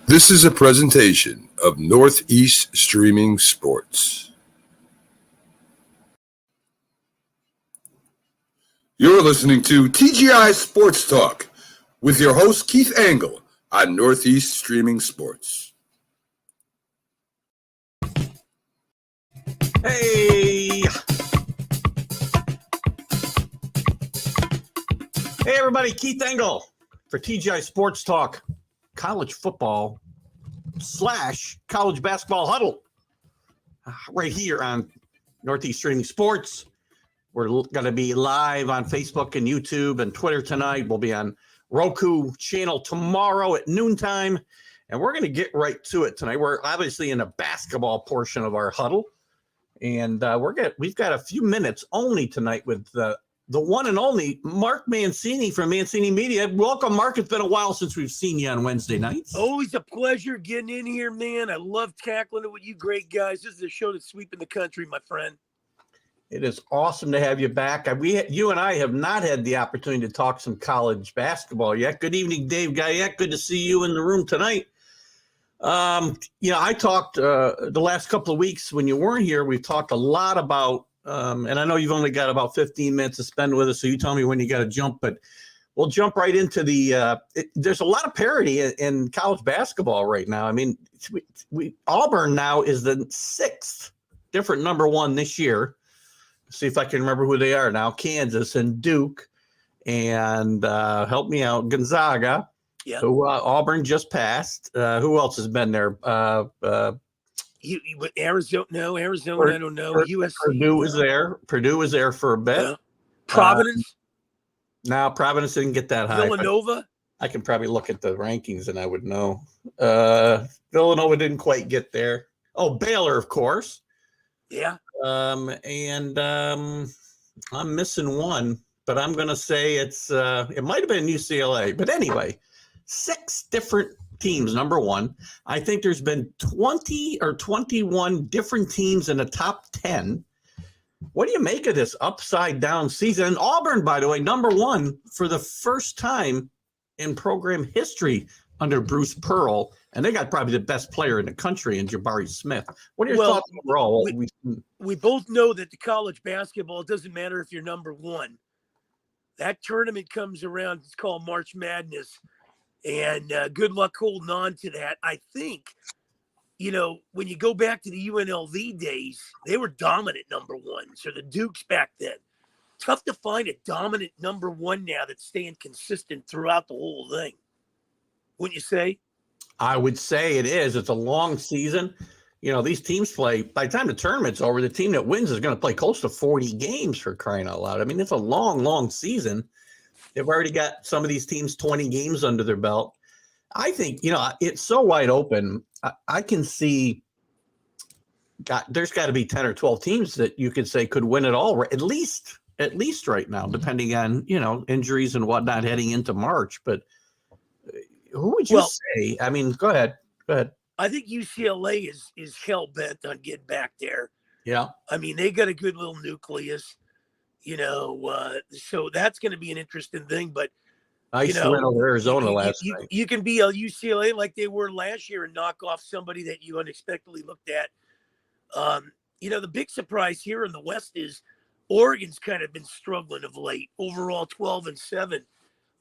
This is a presentation of Northeast Streaming Sports. You're listening to TGI Sports Talk with your host Keith Angle on Northeast Streaming Sports. Hey! Hey everybody, Keith Angle for TGI Sports Talk, college football / college basketball huddle right here on Northeast Streaming Sports. We're going to be live on Facebook and YouTube and Twitter tonight. We'll be on Roku channel tomorrow at noontime, and we're going to get right to it tonight. We're obviously in the basketball portion of our huddle, and we've got a few minutes only tonight with the one and only Mark Mancini from Mancini Media. Welcome, Mark. It's been a while since we've seen you on Wednesday nights. Always a pleasure getting in here, man. I love tackling it with you great guys. This is a show that's sweeping the country, my friend. It is awesome to have you back. You and I have not had the opportunity to talk some college basketball yet. Good evening, Dave Guyette. Good to see you in the room tonight. I talked the last couple of weeks when you weren't here. We've talked a lot about, and I know you've only got about 15 minutes to spend with us, so you tell me when you got to jump. But we'll jump right into there's a lot of parity in college basketball right now. I mean, Auburn now is the 6th different number one this year. See if I can remember who they are now. Kansas and Duke and help me out, Gonzaga, who Auburn just passed. Who else has been there? Arizona, I don't know. USC. Purdue was there for a bit. Providence? No, Providence didn't get that high. Villanova? I can probably look at the rankings and I would know. Villanova didn't quite get there. Oh, Baylor, of course. Yeah. I'm missing one, but I'm going to say it might have been UCLA. But anyway, 6 different teams, number one. I think there's been 20 or 21 different teams in the top 10. What do you make of this upside down season? And Auburn, by the way, number one for the first time in program history under Bruce Pearl. And they got probably the best player in the country in Jabari Smith. What are your thoughts overall? We both know that the college basketball, it doesn't matter if you're number one. That tournament comes around, it's called March Madness. And good luck holding on to that. I think, when you go back to the UNLV days, they were dominant number one. So the Dukes back then. Tough to find a dominant number one now that's staying consistent throughout the whole thing. Wouldn't you say? I would say it is. It's a long season. These teams play, by the time the tournament's over, the team that wins is going to play close to 40 games, for crying out loud. I mean, it's a long, long season. They've already got some of these teams 20 games under their belt. I think, it's so wide open. I can see there's got to be 10 or 12 teams that you could say could win it all, at least right now, depending on, injuries and whatnot heading into March. But who would you say? I mean, go ahead. I think UCLA is hell-bent on getting back there. Yeah. I mean, they got a good little nucleus, so that's going to be an interesting thing. But, win over Arizona last night. You can be a UCLA like they were last year and knock off somebody that you unexpectedly looked at. The big surprise here in the West is Oregon's kind of been struggling of late, overall 12-7.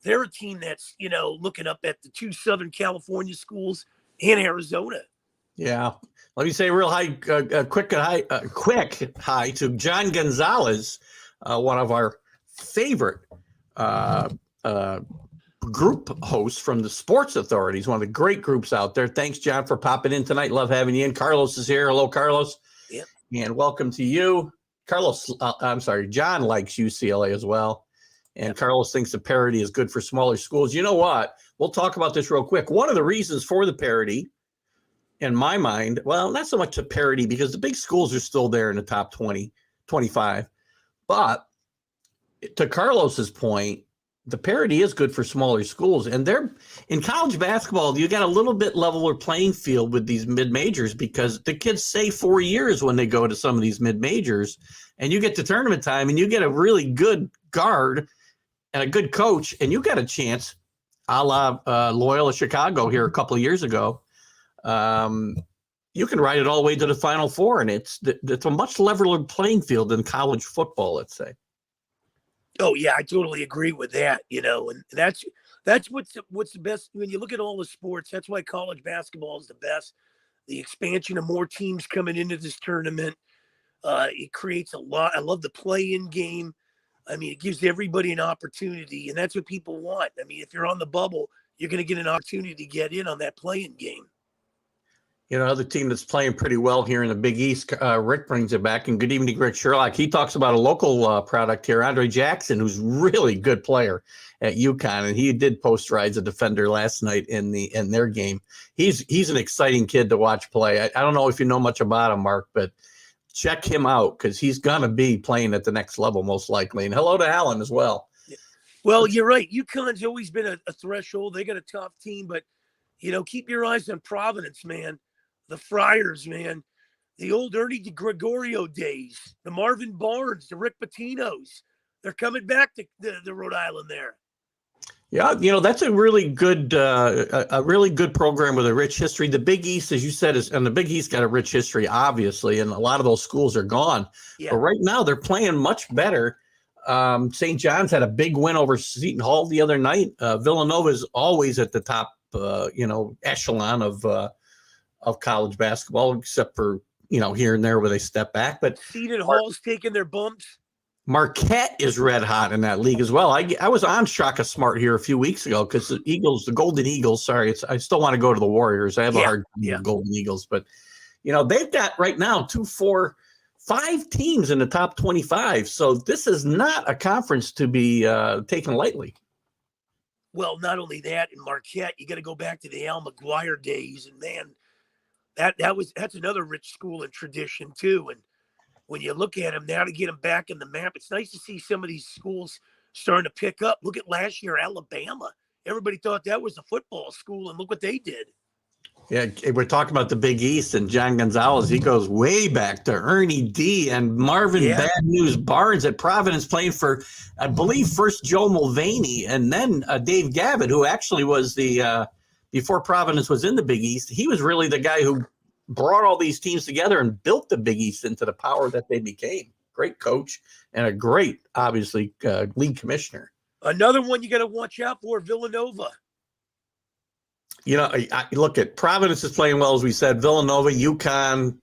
They're a team that's, looking up at the 2 Southern California schools in Arizona. Yeah. Let me say real high, quick hi to John Gonzalez, one of our favorite group hosts from the Sports Authorities, one of the great groups out there. Thanks, John, for popping in tonight. Love having you in. Carlos is here. Hello, Carlos. Yep. And welcome to you. John likes UCLA as well. And Carlos thinks the parity is good for smaller schools. You know what? We'll talk about this real quick. One of the reasons for the parity, in my mind, well, not so much the parity because the big schools are still there in the top 20, 25. But to Carlos's point, the parity is good for smaller schools. And they're in college basketball, you got a little bit leveler playing field with these mid-majors because the kids say 4 years when they go to some of these mid-majors. And you get to tournament time and you get a really good guard and a good coach, and you got a chance, a la Loyola Chicago here a couple of years ago, you can ride it all the way to the Final Four, and it's a much leveler playing field than college football, let's say. Oh yeah, I totally agree with that. And that's what's the best when you look at all the sports. That's why college basketball is the best. The expansion of more teams coming into this tournament, it creates a lot. I love the play-in game. I mean, it gives everybody an opportunity, and that's what people want. I mean, if you're on the bubble, you're going to get an opportunity to get in on that play-in game. Another team that's playing pretty well here in the Big East, Rick brings it back. And good evening, Rick Sherlock. He talks about a local product here, Andre Jackson, who's really good player at UConn, and he did post rides a defender last night in their game. He's an exciting kid to watch play. I don't know if you know much about him, Mark, but check him out because he's gonna be playing at the next level most likely. And hello to Alan as well. Well, you're right. UConn's always been a threshold. They got a tough team, but keep your eyes on Providence, man. The Friars, man, the old Ernie DeGregorio days, the Marvin Barnes, the Rick Pitino's. They're coming back to the Rhode Island there. Yeah, that's a really good program with a rich history. The Big East, as you said, and the Big East got a rich history, obviously, and a lot of those schools are gone. Yeah. But right now they're playing much better. St. John's had a big win over Seton Hall the other night. Villanova is always at the top, echelon of college basketball, except for, here and there where they step back. But Seton Hall's taking their bumps. Marquette is red hot in that league as well. I was on Shaka Smart here a few weeks ago because the Golden Eagles, sorry, I still want to go to the Warriors. I have a hard time with Golden Eagles, but, they've got right now 2, 4, 5 teams in the top 25. So this is not a conference to be taken lightly. Well, not only that, in Marquette, you got to go back to the Al McGuire days, and man, that's another rich school and tradition too. And when you look at them now to get them back in the map, it's nice to see some of these schools starting to pick up. Look at last year, Alabama. Everybody thought that was a football school, and look what they did. Yeah, we're talking about the Big East, and John Gonzalez, he goes way back to Ernie D. and Marvin Bad News Barnes at Providence playing for, I believe, first Joe Mulvaney and then Dave Gavitt, who actually was before Providence was in the Big East, he was really the guy who brought all these teams together and built the Big East into the power that they became. Great coach and a great, obviously, league commissioner. Another one you got to watch out for, Villanova. I look at Providence is playing well, as we said. Villanova, UConn,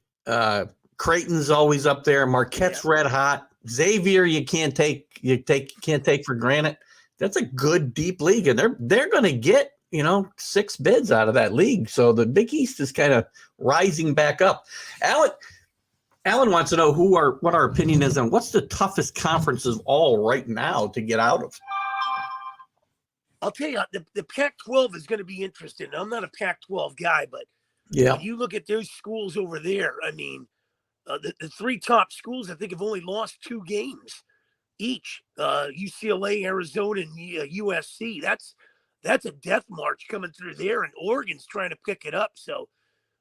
Creighton's always up there. Marquette's red hot. Xavier, you can't take for granted. That's a good deep league, and they're going to get 6 bids out of that league. So the Big East is kind of rising back up. Alan wants to know what our opinion is on what's the toughest conference of all right now to get out of. I'll tell you, the Pac-12 is going to be interesting. I'm not a Pac-12 guy, but when you look at those schools over there, I mean, the 3 top schools, I think, have only lost 2 games each. UCLA, Arizona, and USC. That's a death march coming through there, and Oregon's trying to pick it up. So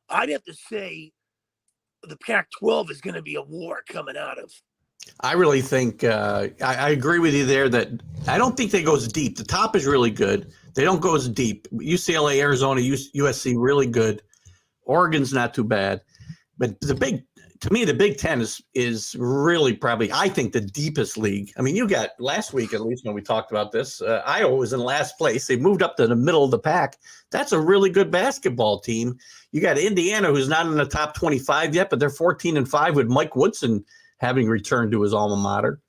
I'd have to say the Pac-12 is going to be a war coming out of. I really think I agree with you there that I don't think they go as deep. The top is really good. They don't go as deep. UCLA, Arizona, USC, really good. Oregon's not too bad. But the Big Ten is really probably, I think, the deepest league. I mean, you got last week, at least when we talked about this, Iowa was in last place. They moved up to the middle of the pack. That's a really good basketball team. You got Indiana, who's not in the top 25 yet, but they're 14-5 with Mike Woodson having returned to his alma mater.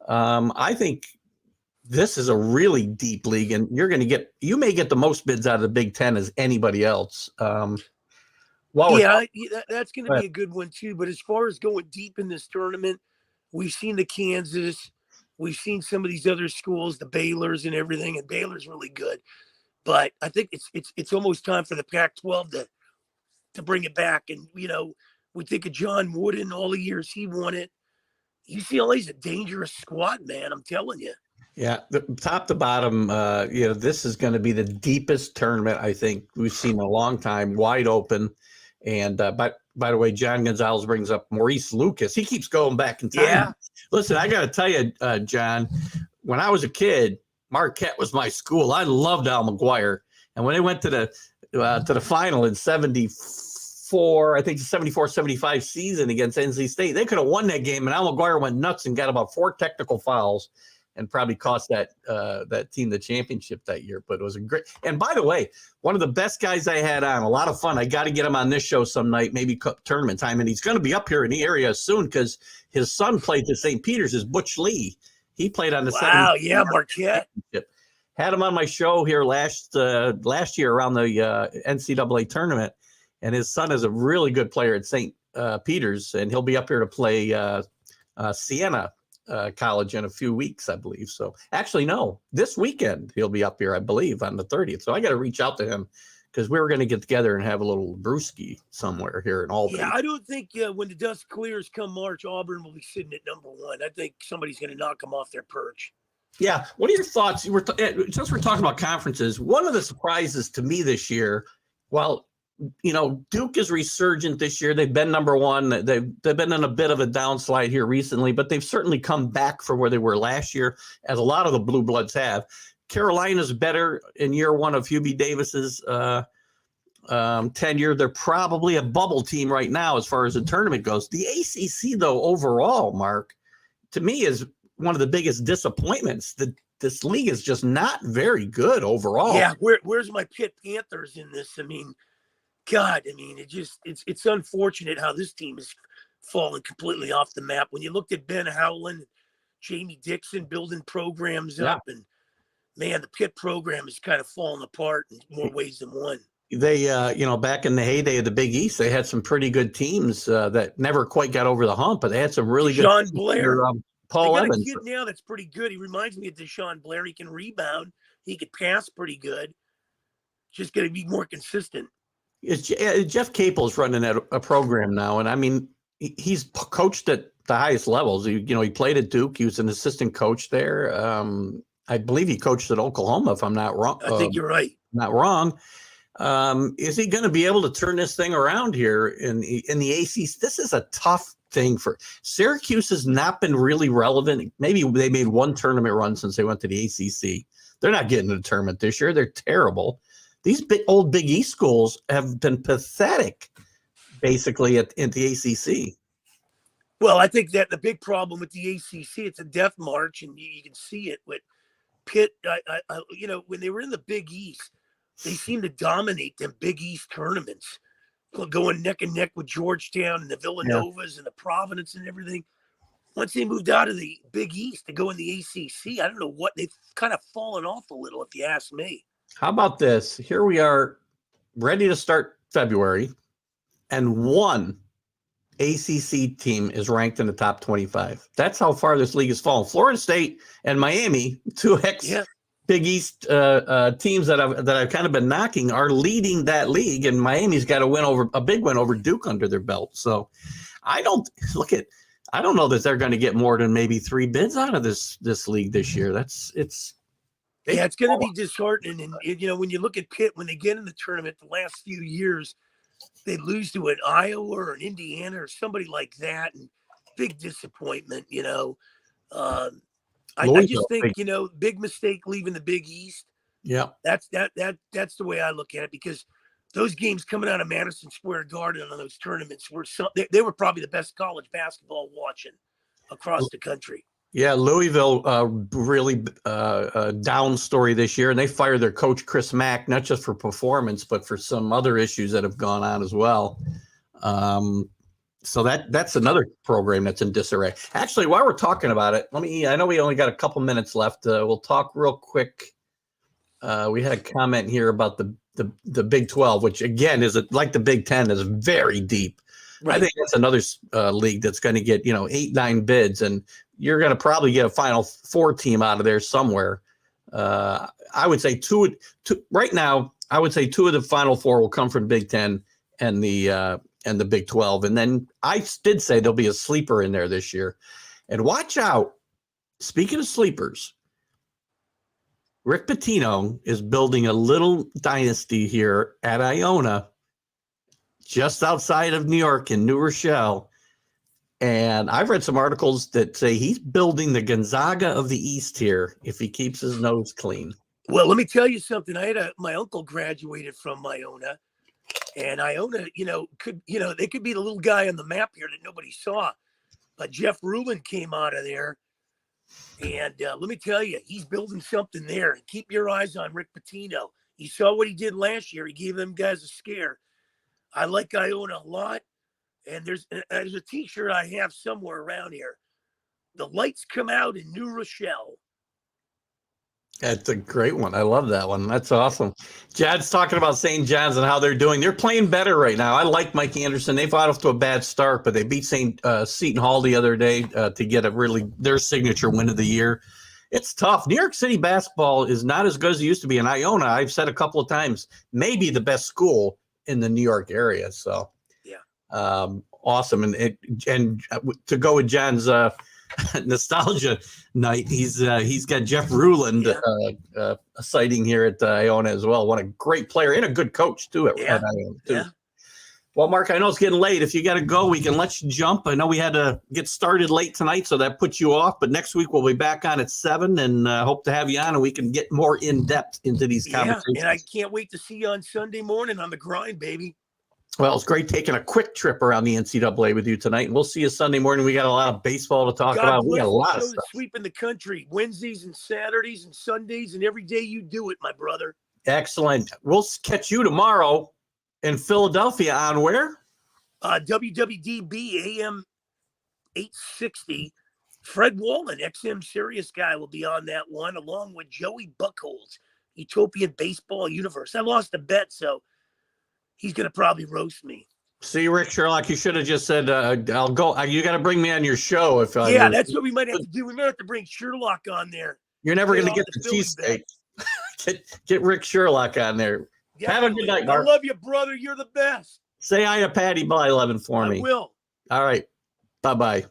I think this is a really deep league, and you may get the most bids out of the Big Ten as anybody else. That's going to be a good one too. But as far as going deep in this tournament, we've seen the Kansas, we've seen some of these other schools, the Baylors and everything, and Baylor's really good. But I think it's almost time for the Pac-12 to bring it back. And we think of John Wooden, all the years he won it. UCLA's a dangerous squad, man. I'm telling you. Yeah, the top to bottom, this is going to be the deepest tournament I think we've seen in a long time, wide open. And by the way, John Gonzalez brings up Maurice Lucas. He keeps going back in time. Yeah. Listen, I got to tell you, John, when I was a kid, Marquette was my school. I loved Al McGuire. And when they went to to the final in 74, I think the 74-75 season against NC State. They could have won that game, and Al McGuire went nuts and got about 4 technical fouls and probably cost that team the championship that year. But it was a great – and by the way, one of the best guys I had on, a lot of fun. I got to get him on this show some night, maybe tournament time, and he's going to be up here in the area soon because his son played to St. Peter's, is Butch Lee. He played on the Marquette. Had him on my show here last year around the NCAA tournament, and his son is a really good player at St. Peter's, and he'll be up here to play Siena College in a few weeks, I believe. So actually, no, this weekend he'll be up here, I believe, on the 30th. So I got to reach out to him because we were going to get together and have a little brewski somewhere here in Auburn. Yeah, I don't think when the dust clears come March, Auburn will be sitting at number 1. I think somebody's going to knock them off their perch. Yeah. What are your thoughts? Since we're talking about conferences, one of the surprises to me this year, while, Duke is resurgent this year. They've been number 1. They've been on a bit of a downslide here recently, but they've certainly come back from where they were last year, as a lot of the Blue Bloods have. Carolina's better in year 1 of Hubie Davis's tenure. They're probably a bubble team right now as far as the tournament goes. The ACC, though, overall, Mark, to me is one of the biggest disappointments. This league is just not very good overall. Yeah, where's my Pitt Panthers in this? I mean, God, it's unfortunate how this team has fallen completely off the map. When you looked at Ben Howland, Jamie Dixon building programs up, and man, the Pitt program has kind of fallen apart in more ways than one. They, back in the heyday of the Big East, they had some pretty good teams that never quite got over the hump, but they had some really good Sean teams. Blair. Paul they got Evans. a kid now that's pretty good. He reminds me of Deshaun Blair. He can rebound. He could pass pretty good. Just got to be more consistent. Jeff Capel's running a program now, and he's coached at the highest levels. He played at Duke. He was an assistant coach there. I believe he coached at Oklahoma, if I'm not wrong. I think you're right. Not wrong. Is he going to be able to turn this thing around here in the ACC? This is a tough thing for Syracuse. Has not been really relevant. Maybe they made one tournament run since they went to the ACC. They're not getting to the tournament this year. They're terrible. These old Big East schools have been pathetic, basically, in the ACC. Well, I think that the big problem with the ACC, it's a death march, and you can see it with Pitt. When they were in the Big East, they seemed to dominate them Big East tournaments, going neck and neck with Georgetown and the Villanovas and the Providence and everything. Once they moved out of the Big East to go in the ACC, I don't know what, they've kind of fallen off a little, if you ask me. How about this? Here we are, ready to start February, and one ACC team is ranked in the top 25. That's how far this league has fallen. Florida State and Miami, two Big East teams that I've kind of been knocking, are leading that league, and Miami's got a big win over Duke under their belt. So I don't know that they're going to get more than maybe 3 bids out of this league this year. It's going to be disheartening. And, when you look at Pitt, when they get in the tournament the last few years, they lose to an Iowa or an Indiana or somebody like that. And big disappointment, I just think, big mistake leaving the Big East. Yeah. That's the way I look at it, because those games coming out of Madison Square Garden on those tournaments they were probably the best college basketball watching across the country. Yeah, Louisville really down story this year, and they fired their coach Chris Mack, not just for performance, but for some other issues that have gone on as well. So that's another program that's in disarray. Actually, while we're talking about it, I know we only got a couple minutes left. We'll talk real quick. We had a comment here about the Big 12, which again is like the Big 10, is very deep. Right. I think that's another league that's going to get 8-9 bids, and you're going to probably get a Final Four team out of there somewhere. I would say two right now. I would say 2 of the Final Four will come from Big 10 and the Big 12, and then I did say there'll be a sleeper in there this year. And watch out. Speaking of sleepers, Rick Pitino is building a little dynasty here at Iona, just outside of New York in New Rochelle. And I've read some articles that say he's building the Gonzaga of the East here if he keeps his nose clean. Well, let me tell you something. My uncle graduated from Iona, and Iona, they could be the little guy on the map here that nobody saw, but Jeff Rubin came out of there, and let me tell you, he's building something there. Keep your eyes on Rick Pitino. You saw what he did last year. He gave them guys a scare. I like Iona a lot, and there's a T-shirt I have somewhere around here. The lights come out in New Rochelle. That's a great one. I love that one. That's awesome. Jad's talking about St. John's and how they're doing. They're playing better right now. I like Mike Anderson. They got off to a bad start, but they beat Seton Hall the other day to get their signature win of the year. It's tough. New York City basketball is not as good as it used to be. In Iona, I've said a couple of times, maybe the best school in the New York area. So, yeah, awesome. And to go with John's nostalgia night, he's got Jeff Ruland a sighting here at Iona as well. What a great player and a good coach too at Iona too. Yeah. Well, Mark, I know it's getting late. If you got to go, we can let you jump. I know we had to get started late tonight, so that puts you off. But next week we'll be back on at 7, and hope to have you on, and we can get more in depth into these conversations. And I can't wait to see you on Sunday morning on the grind, baby. Well, it's great taking a quick trip around the NCAA with you tonight, and we'll see you Sunday morning. We got a lot of baseball to talk about. We got a lot of stuff. Sweeping the country Wednesdays and Saturdays and Sundays, and every day you do it, my brother. Excellent. We'll catch you tomorrow in Philadelphia on where? WWDB AM 860. Fred Wallen, XM Sirius guy, will be on that one, along with Joey Buckholz, Utopian Baseball Universe. I lost a bet, so he's going to probably roast me. See, Rick Sherlock, you should have just said, I'll go. You got to bring me on your show. That's what we might have to do. We might have to bring Sherlock on there. You're never going to get the cheesesteak. Get Rick Sherlock on there. Yeah, have a good night, Mark. I love you, brother. You're the best. Say hi to Patty by 11 for me. I will. All right. Bye-bye.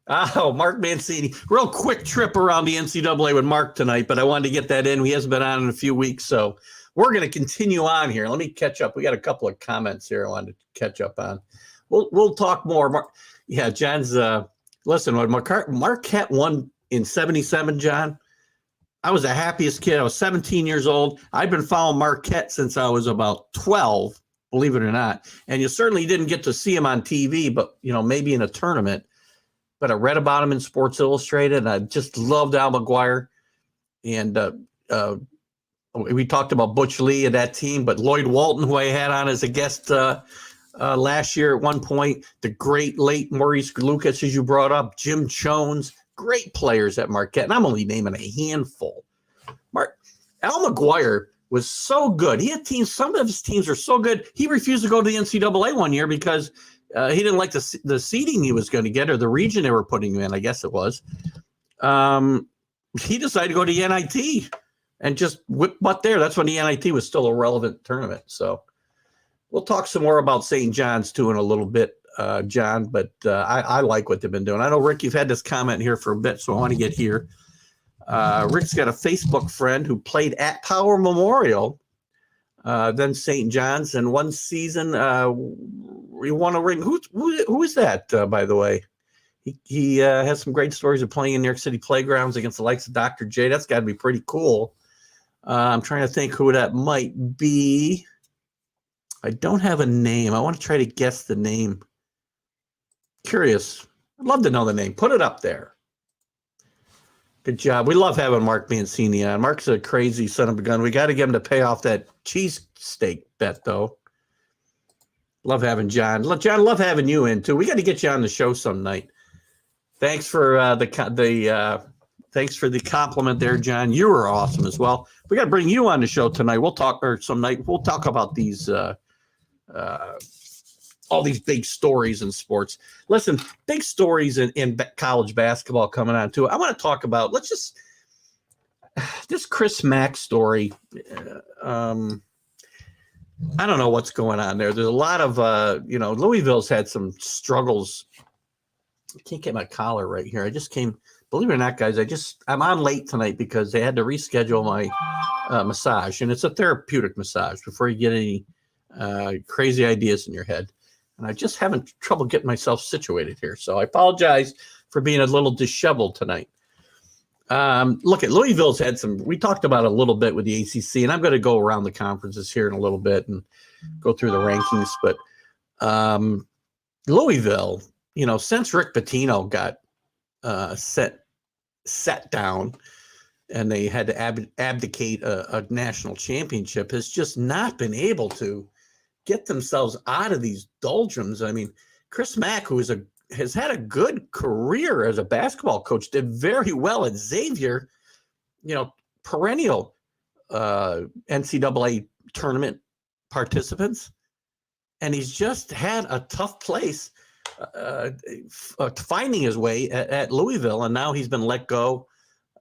Oh, Mark Mancini. Real quick trip around the NCAA with Mark tonight, but I wanted to get that in. He hasn't been on in a few weeks, so we're going to continue on here. Let me catch up. We got a couple of comments here I wanted to catch up on. We'll talk more. Yeah, John's listen, when Marquette won in 77, John, I was the happiest kid. I was 17 years old. I've been following Marquette since I was about 12, believe it or not. And you certainly didn't get to see him on TV, but maybe in a tournament. But I read about him in Sports Illustrated, and I just loved Al McGuire. And we talked about Butch Lee and that team, but Lloyd Walton, who I had on as a guest last year at one point, the great late Maurice Lucas, as you brought up, Jim Jones, great players at Marquette. And I'm only naming a handful. Al McGuire was so good. He had teams, some of his teams are so good. He refused to go to the NCAA one year because he didn't like the seeding he was going to get, or the region they were putting him in, I guess it was. He decided to go to the NIT and just whip butt there. That's when the NIT was still a relevant tournament. So we'll talk some more about St. John's too in a little bit, John, but I like what they've been doing. I know, Rick, you've had this comment here for a bit, so I want to get here. Rick's got a Facebook friend who played at Power Memorial, then St. John's, and one season he won a ring. Who is that, by the way? He has some great stories of playing in New York City playgrounds against the likes of Dr. J. That's got to be pretty cool. I'm trying to think who that might be. I don't have a name. I want to try to guess the name. Curious. I'd love to know the name. Put it up there. Good job. We love having Mark Mancini on. Mark's a crazy son of a gun. We got to get him to pay off that cheesesteak bet, though. Love having John. John, love having you in, too. We got to get you on the show some night. Thanks for thanks for the compliment there, John. You were awesome as well. We got to bring you on the show tonight. We'll talk, or some night. We'll talk about these all these big stories in sports. Listen, big stories in college basketball coming on too. I want to talk about, this Chris Mack story. I don't know what's going on there. There's a lot of, Louisville's had some struggles. I can't get my collar right here. I just came, believe it or not, guys, I'm on late tonight because they had to reschedule my massage, and it's a therapeutic massage before you get any crazy ideas in your head. And I just having trouble getting myself situated here. So I apologize for being a little disheveled tonight. Look at Louisville's had some. We talked about it a little bit with the ACC, and I'm going to go around the conferences here in a little bit and go through the rankings. But Louisville, since Rick Pitino got set down, and they had to abdicate a national championship, has just not been able to get themselves out of these doldrums. I mean, Chris Mack, who has had a good career as a basketball coach, did very well at Xavier, perennial NCAA tournament participants. And he's just had a tough place finding his way at Louisville. And now he's been let go.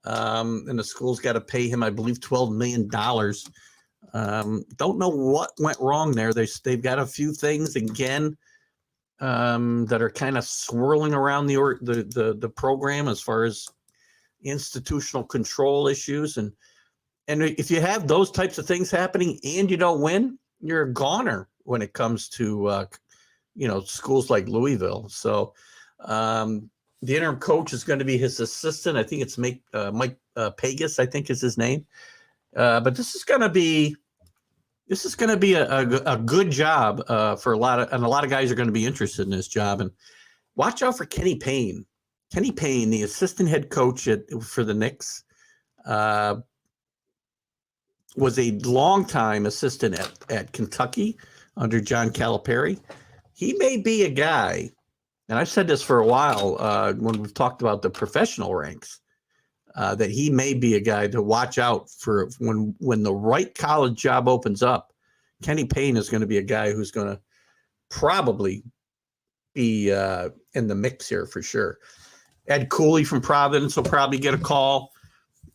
And the school's got to pay him, I believe, $12 million. Don't know what went wrong there. They've got a few things again that are kind of swirling around the program as far as institutional control issues. And if you have those types of things happening and you don't win, you're a goner when it comes to schools like Louisville. So the interim coach is going to be his assistant. I think it's Mike Pegas, I think is his name. But this is going to be a good job for a lot of guys are going to be interested in this job. And watch out for Kenny Payne. Kenny Payne, the assistant head coach for the Knicks, was a longtime assistant at Kentucky under John Calipari. He may be a guy, and I've said this for a while when we've talked about the professional ranks, that he may be a guy to watch out for when the right college job opens up. Kenny Payne is going to be a guy who's going to probably be in the mix here for sure. Ed Cooley from Providence will probably get a call,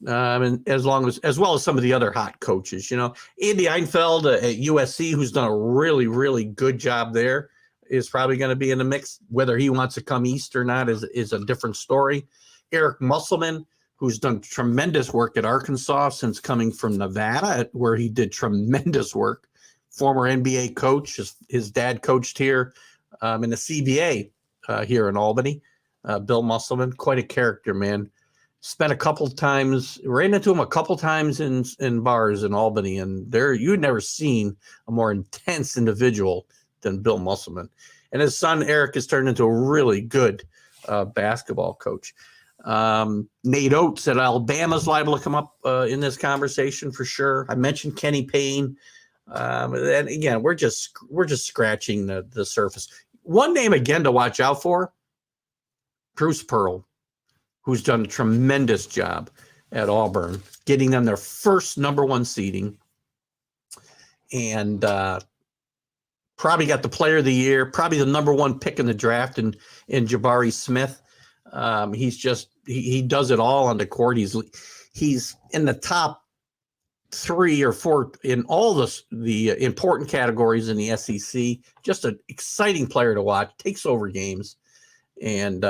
and as well as some of the other hot coaches. Andy Einfeld at USC, who's done a really, really good job there, is probably going to be in the mix. Whether he wants to come east or not is a different story. Eric Musselman, who's done tremendous work at Arkansas since coming from Nevada, where he did tremendous work. Former NBA coach, his dad coached here in the CBA here in Albany. Bill Musselman, quite a character, man. Ran into him a couple times in bars in Albany, and you'd never seen a more intense individual than Bill Musselman. And his son, Eric, has turned into a really good basketball coach. Nate Oates at Alabama's liable to come up in this conversation for sure. I mentioned Kenny Payne. And again, we're just scratching the surface. One name again to watch out for, Bruce Pearl, who's done a tremendous job at Auburn, getting them their first number one seeding, and probably got the player of the year, probably the number one pick in the draft in Jabari Smith. He does it all on the court. He's in the top 3 or 4 in all the important categories in the SEC. Just an exciting player to watch. Takes over games, and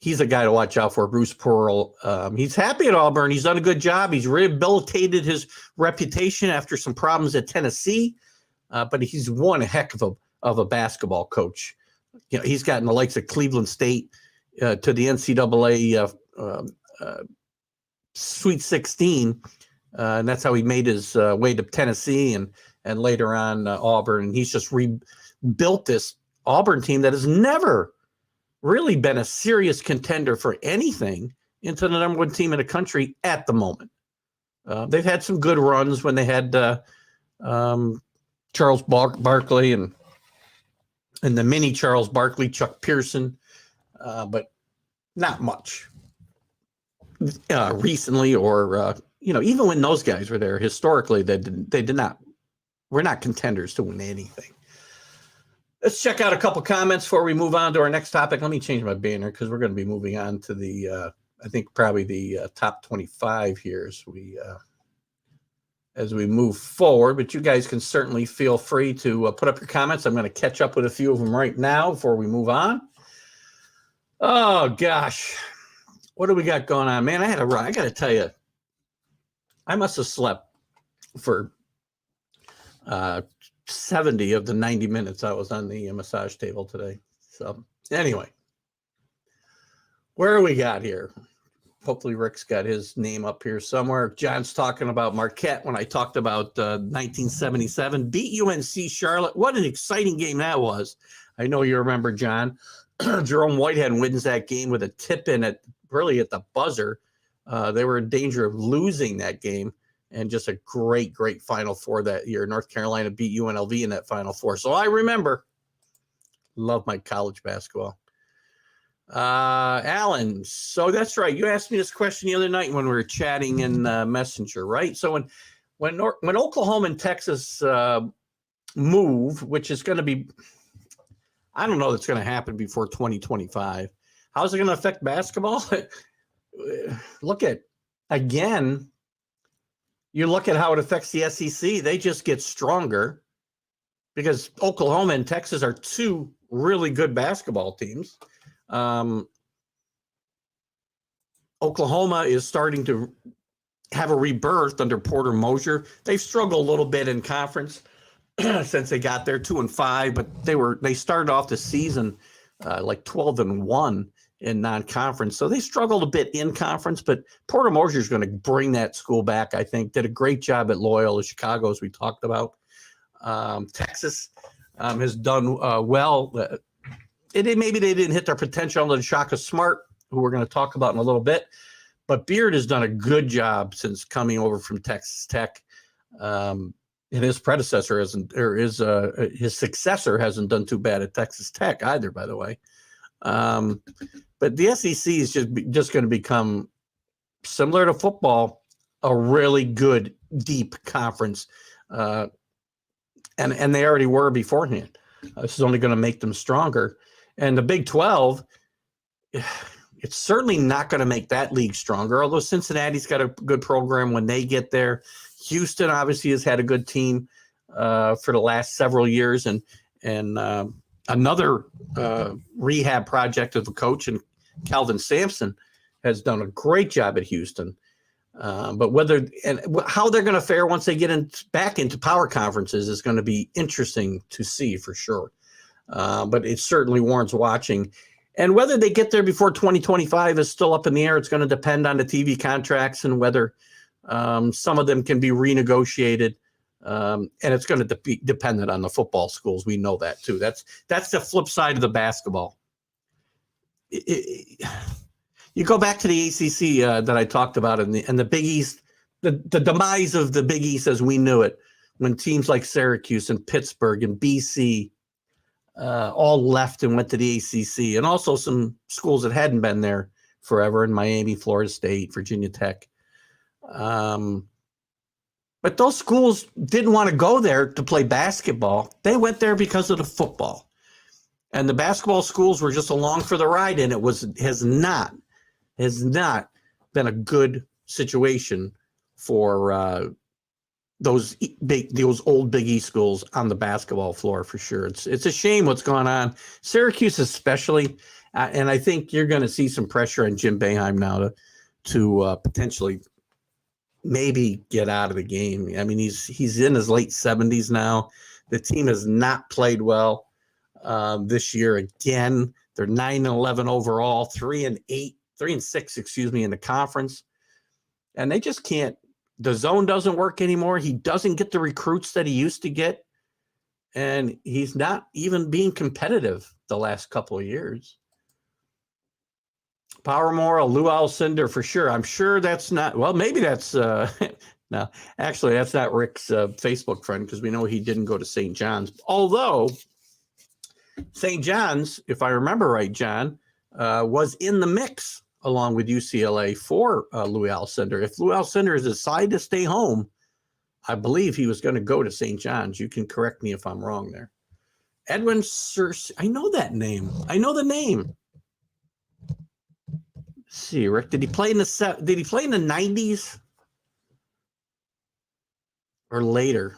he's a guy to watch out for. Bruce Pearl. He's happy at Auburn. He's done a good job. He's rehabilitated his reputation after some problems at Tennessee, but he's one heck of a basketball coach. He's gotten the likes of Cleveland State to the NCAA Sweet 16. And that's how he made his way to Tennessee and later on Auburn. And he's just rebuilt this Auburn team that has never really been a serious contender for anything into the number one team in the country at the moment. They've had some good runs when they had Charles Barkley and the mini Charles Barkley, Chuck Pearson, but not much recently or even when those guys were there, historically, we're not contenders to win anything. Let's check out a couple comments before we move on to our next topic. Let me change my banner because we're going to be moving on to the, I think probably the top 25 here as we move forward. But you guys can certainly feel free to put up your comments. I'm going to catch up with a few of them right now before we move on. Oh, gosh. What do we got going on? Man, I had a run. I got to tell you, I must have slept for 70 of the 90 minutes I was on the massage table today. So anyway, where do we got here? Hopefully Rick's got his name up here somewhere. John's talking about Marquette when I talked about 1977. Beat UNC Charlotte. What an exciting game that was. I know you remember, John. Jerome Whitehead wins that game with a tip-in at the buzzer. They were in danger of losing that game, and just a great, great Final Four that year. North Carolina beat UNLV in that Final Four. So I remember. Love my college basketball. Alan, so that's right. You asked me this question the other night when we were chatting in Messenger, right? So when Oklahoma and Texas move, which is going to be, I don't know that's going to happen before 2025. How's it going to affect basketball? Look at, again, you look at how it affects the SEC. They just get stronger because Oklahoma and Texas are two really good basketball teams. Oklahoma is starting to have a rebirth under Porter Moser. They've struggled a little bit in conference since they got there 2-5, but they started off the season like 12-1 in non-conference. So they struggled a bit in conference, but Porter Moser is going to bring that school back, I think. Did a great job at Loyola Chicago, as we talked about. Texas has done well. Maybe they didn't hit their potential under Shaka Smart, who we're going to talk about in a little bit. But Beard has done a good job since coming over from Texas Tech. And his predecessor his successor hasn't done too bad at Texas Tech either, by the way. But the SEC is just going to become, similar to football, a really good, deep conference. And they already were beforehand. This is only going to make them stronger. And the Big 12, it's certainly not going to make that league stronger, although Cincinnati's got a good program when they get there. Houston obviously has had a good team for the last several years, and another rehab project of the coach, and Calvin Sampson has done a great job at Houston. But how they're going to fare once they get back into power conferences is going to be interesting to see for sure. But it certainly warrants watching. And whether they get there before 2025 is still up in the air. It's going to depend on the TV contracts and whether some of them can be renegotiated. And it's going to be dependent on the football schools. We know that too. That's the flip side of the basketball. You go back to the ACC that I talked about and the Big East, the demise of the Big East as we knew it, when teams like Syracuse and Pittsburgh and BC all left and went to the ACC, and also some schools that hadn't been there forever in Miami, Florida State, Virginia Tech. But those schools didn't want to go there to play basketball. They went there because of the football. And the basketball schools were just along for the ride, and it has not been a good situation for those old Big East schools on the basketball floor for sure. It's a shame what's going on. Syracuse especially, and I think you're going to see some pressure on Jim Boeheim now to potentially maybe get out of the game. I mean, he's in his late 70s now. The team has not played well this year again. They're 9-11 overall, 3-6, in the conference. And they just can't. The zone doesn't work anymore. He doesn't get the recruits that he used to get. And he's not even being competitive the last couple of years. Power Moral, Lou Alcindor for sure. I'm sure that's not, well, maybe that's, no, actually that's not Rick's Facebook friend because we know he didn't go to St. John's. Although St. John's, if I remember right, John, was in the mix along with UCLA for Louis Alcindor. If Louis Alcindor has decided to stay home, I believe he was going to go to St. John's. You can correct me if I'm wrong there. Edwin Searcy. I know that name. I know the name. Let's see, Rick, did he play in the 90s or later?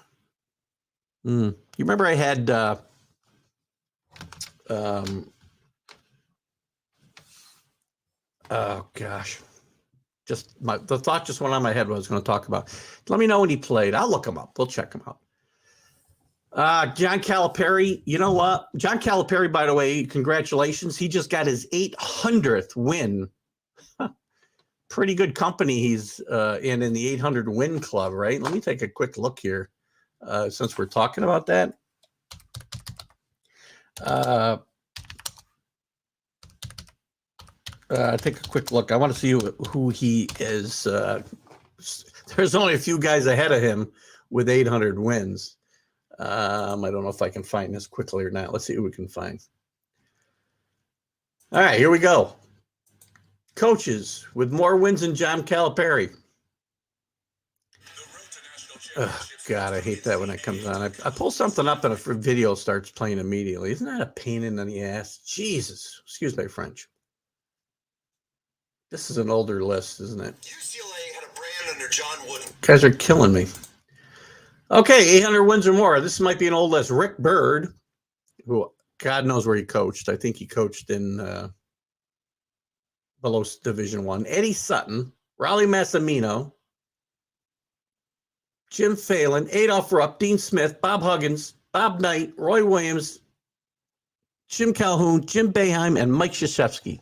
You remember I had oh gosh, the thought just went on my head what I was going to talk about. Let me know when he played. I'll look him up. We'll check him out. John Calipari, you know what? John Calipari, by the way, congratulations. He just got his 800th win pretty good company he's in the 800 win club, right? Let me take a quick look here since we're talking about that. Take a quick look. I want to see who he is. There's only a few guys ahead of him with 800 wins. I don't know if I can find this quickly or not. Let's see who we can find. All right, here we go. Coaches with more wins than John Calipari. Oh, God, I hate that when it comes on. I pull something up and a video starts playing immediately. Isn't that a pain in the ass? Jesus. Excuse my French. This is an older list, isn't it? UCLA had a brand under John Wooden. Guys are killing me. Okay, 800 wins or more. This might be an old list. Rick Byrd, who God knows where he coached. I think he coached in below Division I. Eddie Sutton, Raleigh Massimino, Jim Phelan, Adolph Rupp, Dean Smith, Bob Huggins, Bob Knight, Roy Williams, Jim Calhoun, Jim Boeheim, and Mike Krzyzewski.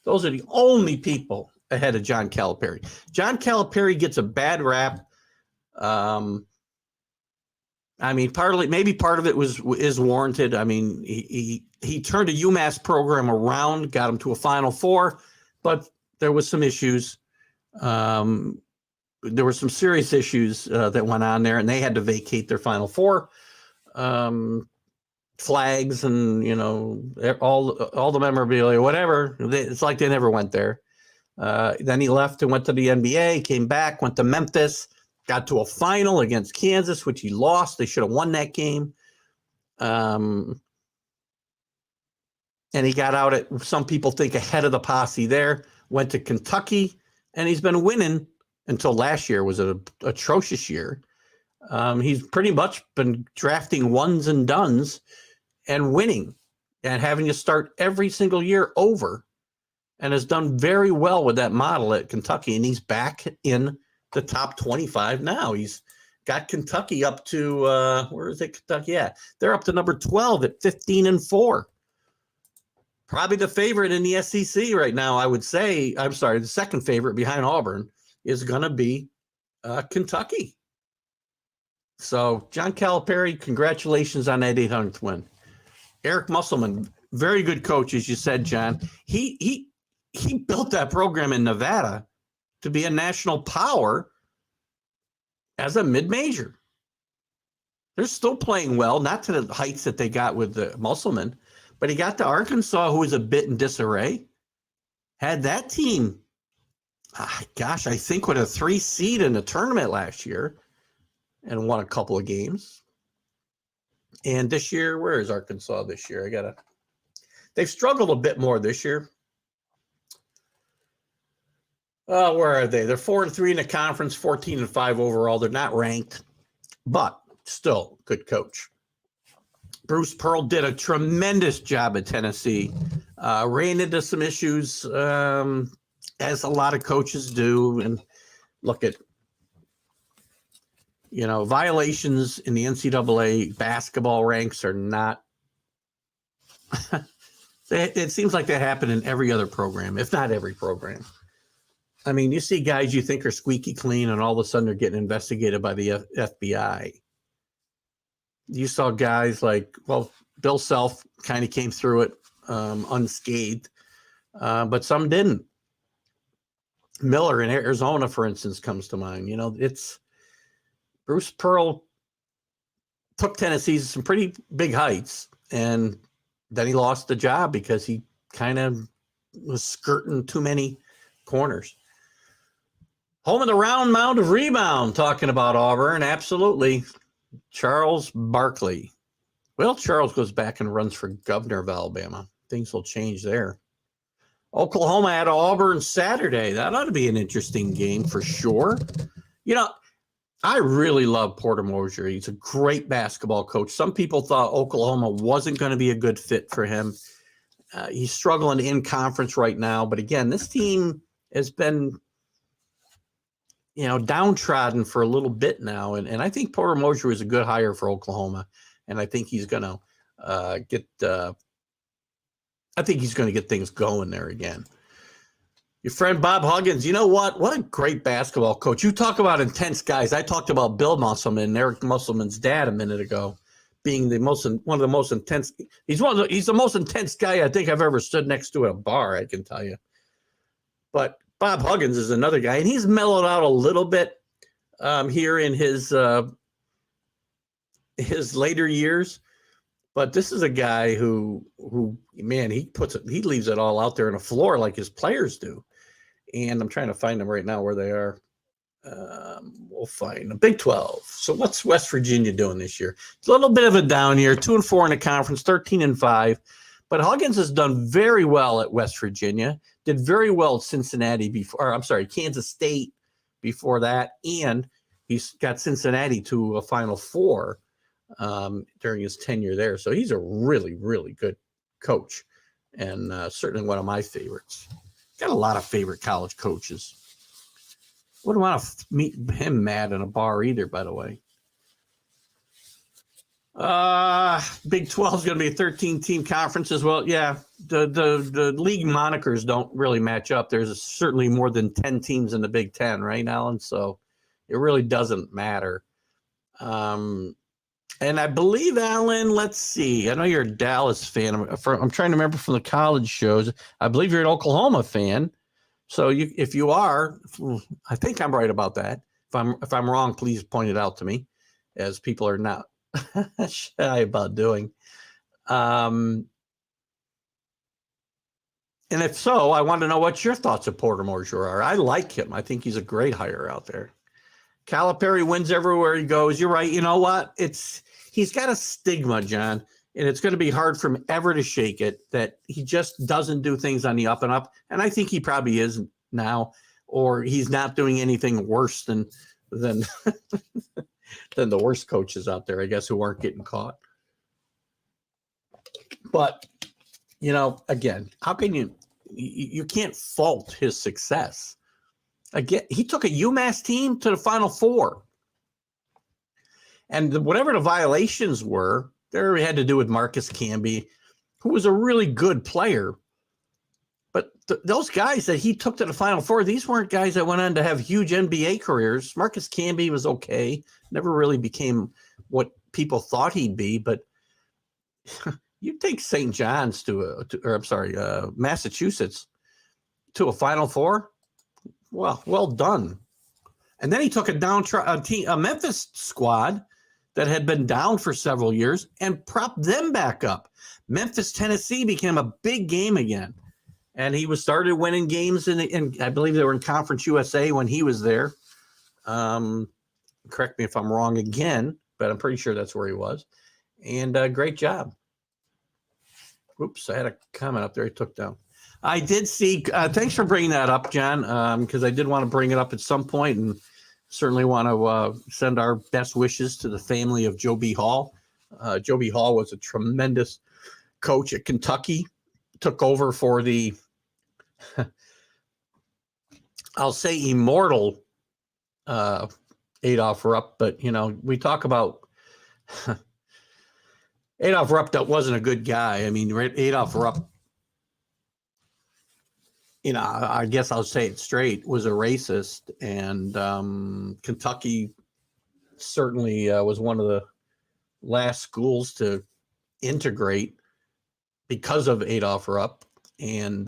Those are the only people ahead of John Calipari. John Calipari gets a bad rap. I mean, maybe part of it is warranted. I mean, he turned a UMass program around, got him to a Final Four, but there was some issues. There were some serious issues that went on there, and they had to vacate their Final Four. Flags and, you know, all the memorabilia, whatever. It's like they never went there. Then he left and went to the NBA, came back, went to Memphis, got to a final against Kansas, which he lost. They should have won that game. And he got out at, some people think, ahead of the posse there, went to Kentucky, and he's been winning until last year was an atrocious year. He's pretty much been drafting ones and dones and winning and having to start every single year over, and has done very well with that model at Kentucky. And he's back in the top 25 now. He's got Kentucky up to, where is it, Kentucky? Yeah, they're up to number 12 at 15-4. Probably the favorite in the SEC right now, I would say. I'm sorry, the second favorite behind Auburn is going to be Kentucky. So, John Calipari, congratulations on that 800th win. Eric Musselman, very good coach, as you said, John. He built that program in Nevada to be a national power as a mid-major. They're still playing well, not to the heights that they got with the Musselman, but he got to Arkansas, who was a bit in disarray. Had that team, I think with a 3 seed in the tournament last year, and won a couple of games. And this year, where is Arkansas this year? They've struggled a bit more this year. Where are they? They're 4-3 in the conference, 14-5 overall. They're not ranked, but still good coach. Bruce Pearl did a tremendous job at Tennessee. Ran into some issues, as a lot of coaches do. And look at, you know, violations in the NCAA basketball ranks are not. It seems like that happen in every other program, if not every program. I mean, you see guys you think are squeaky clean, and all of a sudden they're getting investigated by the FBI. You saw guys like, Bill Self kind of came through it unscathed, but some didn't. Miller in Arizona, for instance, comes to mind. You know, it's Bruce Pearl took Tennessee to some pretty big heights, and then he lost the job because he kind of was skirting too many corners. Home of the round mound of rebound, talking about Auburn, absolutely. Charles Barkley. Well, Charles goes back and runs for governor of Alabama. Things will change there. Oklahoma at Auburn Saturday. That ought to be an interesting game for sure. You know, I really love Porter Moser. He's a great basketball coach. Some people thought Oklahoma wasn't going to be a good fit for him. He's struggling in conference right now. But again, this team has been, you know, downtrodden for a little bit now. And I think Porter Moser is a good hire for Oklahoma. And I think he's going to get things going there again. Your friend Bob Huggins, you know what? What a great basketball coach. You talk about intense guys. I talked about Bill Musselman, Eric Musselman's dad, a minute ago, being one of the most intense. He's the most intense guy I think I've ever stood next to at a bar, I can tell you. But Bob Huggins is another guy, and he's mellowed out a little bit here in his later years. But this is a guy who man, he leaves it all out there on the floor like his players do. And I'm trying to find them right now where they are. We'll find the Big 12. So what's West Virginia doing this year? It's a little bit of a down year, 2-4 in the conference, 13-5. But Huggins has done very well at West Virginia, did very well at Cincinnati Kansas State before that. And he's got Cincinnati to a Final Four during his tenure there. So he's a really, really good coach, and certainly one of my favorites. Got a lot of favorite college coaches. Wouldn't want to meet him mad in a bar either, by the way. Big 12 is going to be a 13-team conference as well. Yeah, the league monikers don't really match up. There's certainly more than 10 teams in the Big 10, right, Alan? So it really doesn't matter. And I believe, Alan, let's see. I know you're a Dallas fan. I'm trying to remember from the college shows. I believe you're an Oklahoma fan. So if you are, I think I'm right about that. If I'm wrong, please point it out to me, as people are not shy about doing. And if so, I want to know what your thoughts of Porter Moser are. I like him. I think he's a great hire out there. Calipari wins everywhere he goes. You're right. You know what? He's got a stigma, John, and it's going to be hard for him ever to shake it, that he just doesn't do things on the up and up. And I think he probably is now, or he's not doing anything worse than than the worst coaches out there, I guess, who aren't getting caught. But, again, how can you can't fault his success. Again, he took a UMass team to the Final Four. And whatever the violations were, they had to do with Marcus Camby, who was a really good player. But those guys that he took to the Final Four, these weren't guys that went on to have huge NBA careers. Marcus Camby was okay, never really became what people thought he'd be. But you take St. John's Massachusetts to a Final Four. Well done. And then he took a Memphis squad that had been down for several years and propped them back up. Memphis, Tennessee became a big game again. And he started winning games, and I believe they were in Conference USA when he was there. Correct me if I'm wrong again, but I'm pretty sure that's where he was. And great job. Oops, I had a comment up there I took down. I did see, thanks for bringing that up, John, because I did want to bring it up at some point, and certainly want to send our best wishes to the family of Joe B. Hall. Joe B. Hall was a tremendous coach at Kentucky, took over for the, I'll say immortal Adolph Rupp, but, we talk about Adolph Rupp that wasn't a good guy. I mean, Adolph Rupp, I guess I'll say it straight, was a racist. And Kentucky certainly was one of the last schools to integrate because of Adolph Rupp. And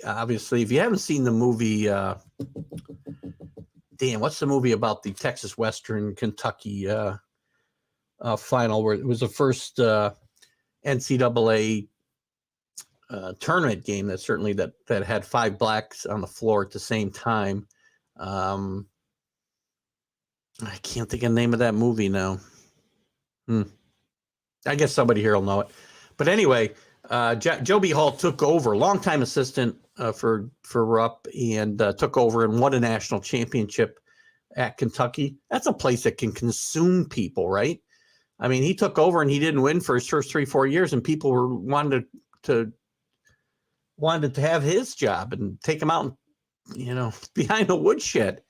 obviously, if you haven't seen the movie, what's the movie about the Texas Western Kentucky final, where it was the first NCAA tournament game that had 5 blacks on the floor at the same time. I can't think of the name of that movie now. I guess somebody here will know it. But anyway, Joe B. Hall took over, longtime assistant for Rupp, and took over and won a national championship at Kentucky. That's a place that can consume people, right? I mean, he took over and he didn't win for his first 3-4 years, and people wanted to have his job and take him out, behind the woodshed.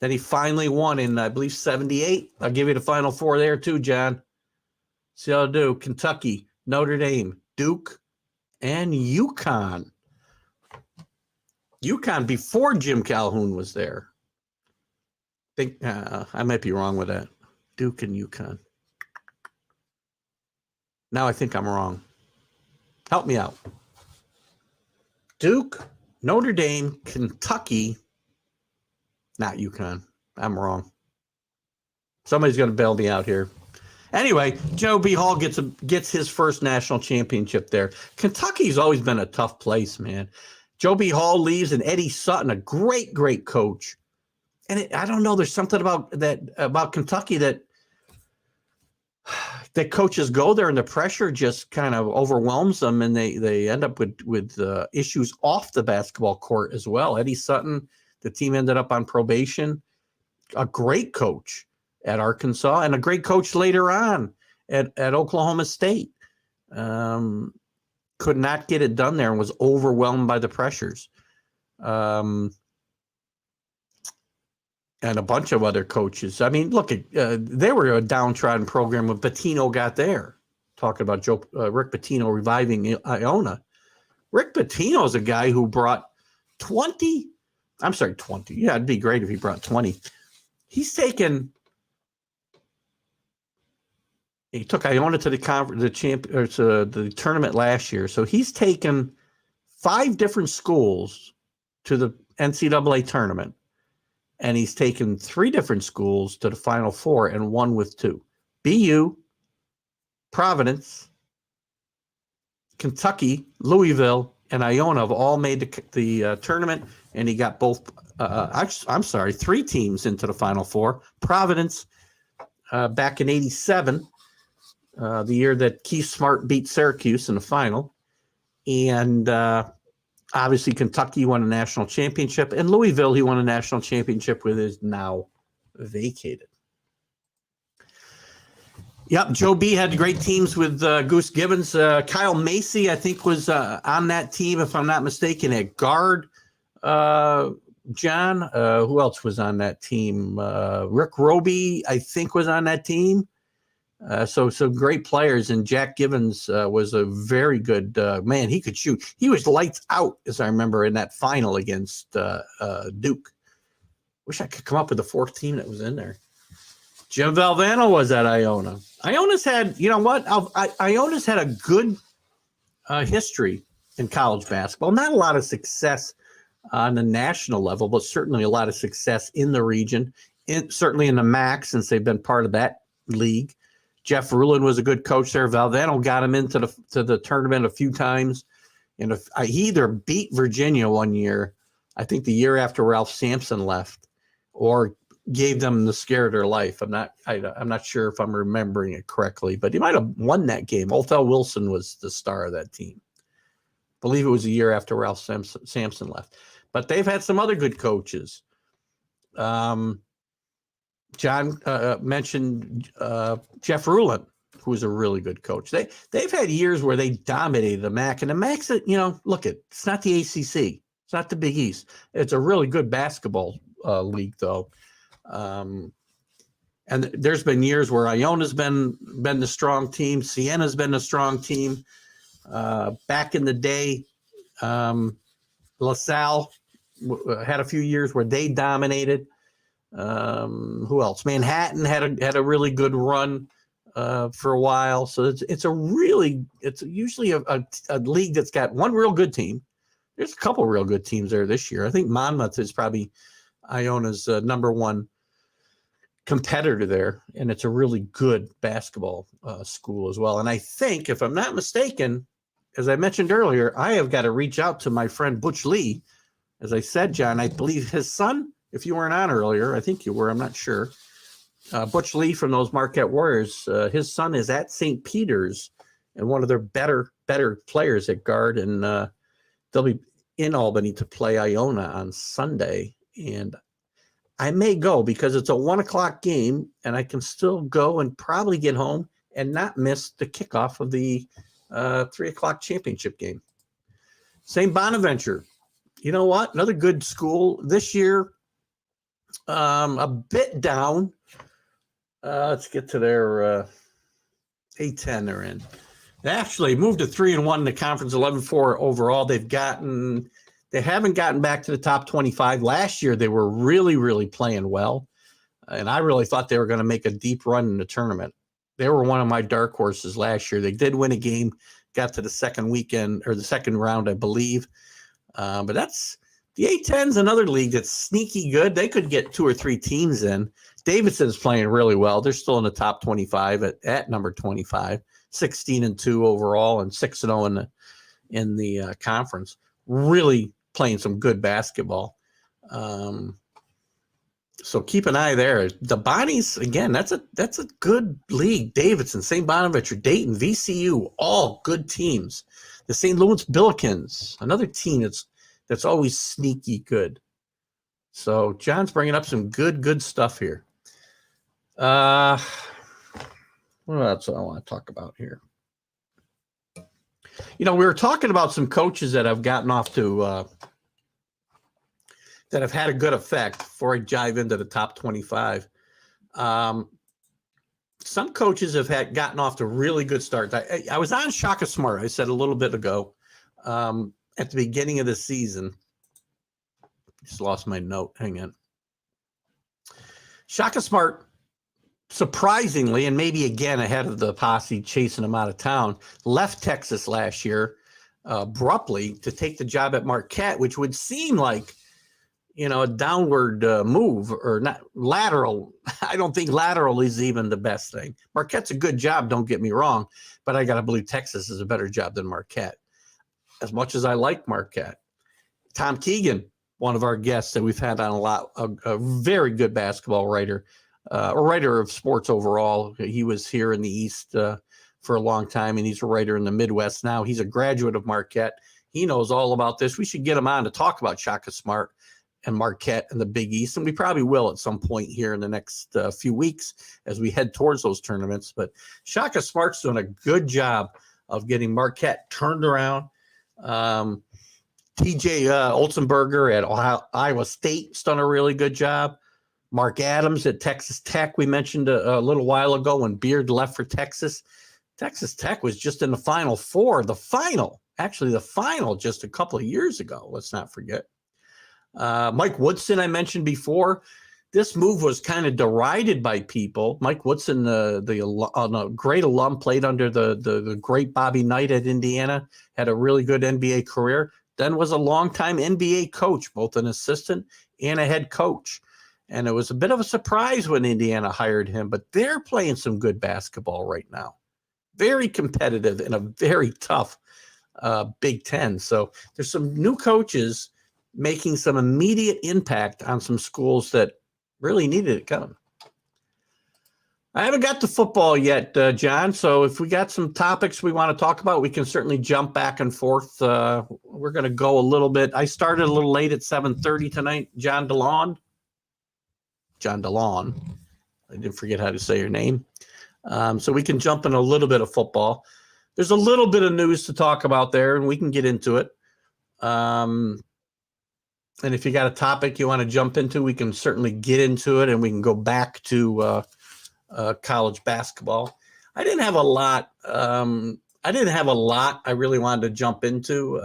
Then he finally won in, I believe, 78. I'll give you the Final Four there too, John. See how I do. Kentucky, Notre Dame, Duke, and UConn. UConn before Jim Calhoun was there. I might be wrong with that. Duke and UConn. Now I think I'm wrong. Help me out. Duke, Notre Dame, Kentucky, not UConn. I'm wrong. Somebody's going to bail me out here. Anyway, Joe B. Hall gets his first national championship there. Kentucky's always been a tough place, man. Joe B. Hall leaves, and Eddie Sutton, a great, great coach. And I don't know, there's something about Kentucky that coaches go there and the pressure just kind of overwhelms them, and they end up with issues off the basketball court as well. Eddie Sutton, the team ended up on probation. A great coach at Arkansas and a great coach later on at Oklahoma State. Could not get it done there and was overwhelmed by the pressures. And a bunch of other coaches. I mean, look, they were a downtrodden program when Pitino got there. Talking about Rick Pitino reviving Iona. Rick Pitino is a guy who brought 20. Yeah, it'd be great if he brought 20. He took Iona to the tournament last year. So he's taken 5 different schools to the NCAA tournament. And he's taken 3 different schools to the Final Four and won with 2. BU, Providence, Kentucky, Louisville, and Iona have all made the tournament, and he got both. 3 teams into the Final Four. Providence, back in '87, the year that Keith Smart beat Syracuse in the final, and obviously Kentucky won a national championship, and Louisville he won a national championship with, is now vacated. Yep, Joe B had great teams with Goose Gibbons. Kyle Macy, I think, was on that team, if I'm not mistaken, at guard. John, who else was on that team? Rick Roby, I think, was on that team. So great players, and Jack Givens was a very good man. He could shoot. He was lights out, as I remember, in that final against Duke. Wish I could come up with the 4th team that was in there. Jim Valvano was at Iona. Iona's had, you know what? Iona's had a good history in college basketball. Not a lot of success on the national level, but certainly a lot of success in the region, certainly in the MAC, since they've been part of that league. Jeff Rulin was a good coach there. Valvano got him into the tournament a few times. And he either beat Virginia one year, I think the year after Ralph Sampson left, or gave them the scare of their life. I'm not sure if I'm remembering it correctly, but he might have won that game. Othell Wilson was the star of that team. I believe it was a year after Ralph Sampson left. But they've had some other good coaches. John mentioned Jeff Rulin, who was a really good coach. They've had years where they dominated the MAC, and the MAC's, it's not the ACC, it's not the Big East. It's a really good basketball league, though. And there's been years where Iona's been the strong team, Siena's been a strong team. Back in the day, LaSalle had a few years where they dominated. Who else? Manhattan had a really good run for a while. So it's usually a league that's got one real good team. There's a couple real good teams there this year. I think Monmouth is probably Iona's number one competitor there, and it's a really good basketball school as well. And I think, if I'm not mistaken, as I mentioned earlier, I have got to reach out to my friend Butch Lee. As I said, John, I believe his son, if you weren't on earlier, I think you were, I'm not sure. Butch Lee from those Marquette Warriors, his son is at St. Peter's and one of their better players at guard, and they'll be in Albany to play Iona on Sunday. And I may go because it's a 1:00 game, and I can still go and probably get home and not miss the kickoff of the 3:00 championship game. St. Bonaventure, you know what? Another good school this year. A bit down. Let's get to their A10 they're in. They actually moved to 3-1 in the conference, 11-4 overall. They've gotten They haven't gotten back to the top 25. Last year, they were really, really playing well. And I really thought they were going to make a deep run in the tournament. They were one of my dark horses last year. They did win a game, got to the second weekend or the second round, I believe. But that's the A-10's another league that's sneaky good. They could get 2 or 3 teams in. Davidson's playing really well. They're still in the top 25 at number 25, 16-2 overall and 6-0 in the conference. Really playing some good basketball. So keep an eye there. The Bonnies, again, that's a good league. Davidson, St. Bonaventure, Dayton, VCU, all good teams. The St. Louis Billikens, another team that's always sneaky good. So John's bringing up some good stuff here. What else do I want to talk about here? We were talking about some coaches that have gotten off to that have had a good effect before I dive into the top 25. Some coaches have gotten off to really good starts. I was on Shaka Smart, I said a little bit ago, at the beginning of the season. Just lost my note. Hang on. Shaka Smart, surprisingly, and maybe again ahead of the posse chasing him out of town, left Texas last year abruptly to take the job at Marquette, which would seem like a downward move or not lateral. I don't think lateral is even the best thing. Marquette's a good job, don't get me wrong, but I got to believe Texas is a better job than Marquette. As much as I like Marquette. Tom Keegan, one of our guests that we've had on a very good basketball writer, a writer of sports overall. He was here in the East for a long time, and he's a writer in the Midwest now. He's a graduate of Marquette. He knows all about this. We should get him on to talk about Shaka Smart and Marquette and the Big East, and we probably will at some point here in the next few weeks as we head towards those tournaments. But Shaka Smart's doing a good job of getting Marquette turned around. TJ Olsenberger at Iowa State's done a really good job. Mark Adams at Texas Tech, we mentioned a little while ago when Beard left for Texas. Texas Tech was just in the Final Four, the final just a couple of years ago. Let's not forget. Mike Woodson, I mentioned before. This move was kind of derided by people. Mike Woodson, the great alum, played under the great Bobby Knight at Indiana, had a really good NBA career, then was a longtime NBA coach, both an assistant and a head coach. And it was a bit of a surprise when Indiana hired him, but they're playing some good basketball right now. Very competitive in a very tough Big Ten. So there's some new coaches making some immediate impact on some schools that really needed it coming. I haven't got to football yet, John. So if we got some topics we want to talk about, we can certainly jump back and forth. We're going to go a little bit. I started a little late at 7:30 tonight. John DeLon. I didn't forget how to say your name. So we can jump in a little bit of football. There's a little bit of news to talk about there, and we can get into it. And if you got a topic you want to jump into, we can certainly get into it, and we can go back to college basketball. I didn't have a lot. I really wanted to jump into.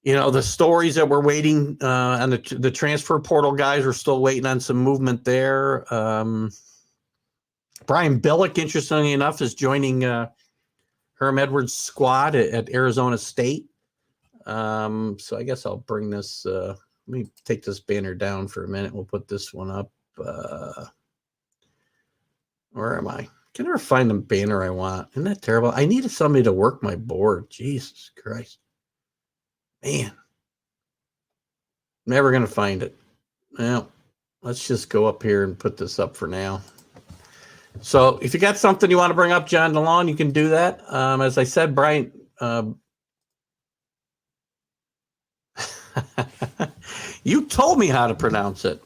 The stories that we're waiting on the transfer portal guys are still waiting on some movement there. Brian Billick, interestingly enough, is joining Herm Edwards' squad at Arizona State. So I guess I'll bring this. Let me take this banner down for a minute. We'll put this one up. Where am I? Can never find the banner I want. Isn't that terrible? I needed somebody to work my board. Jesus Christ. Man. Never going to find it. Well, let's just go up here and put this up for now. So if you got something you want to bring up, John DeLon, you can do that. As I said, Brian, you told me how to pronounce it.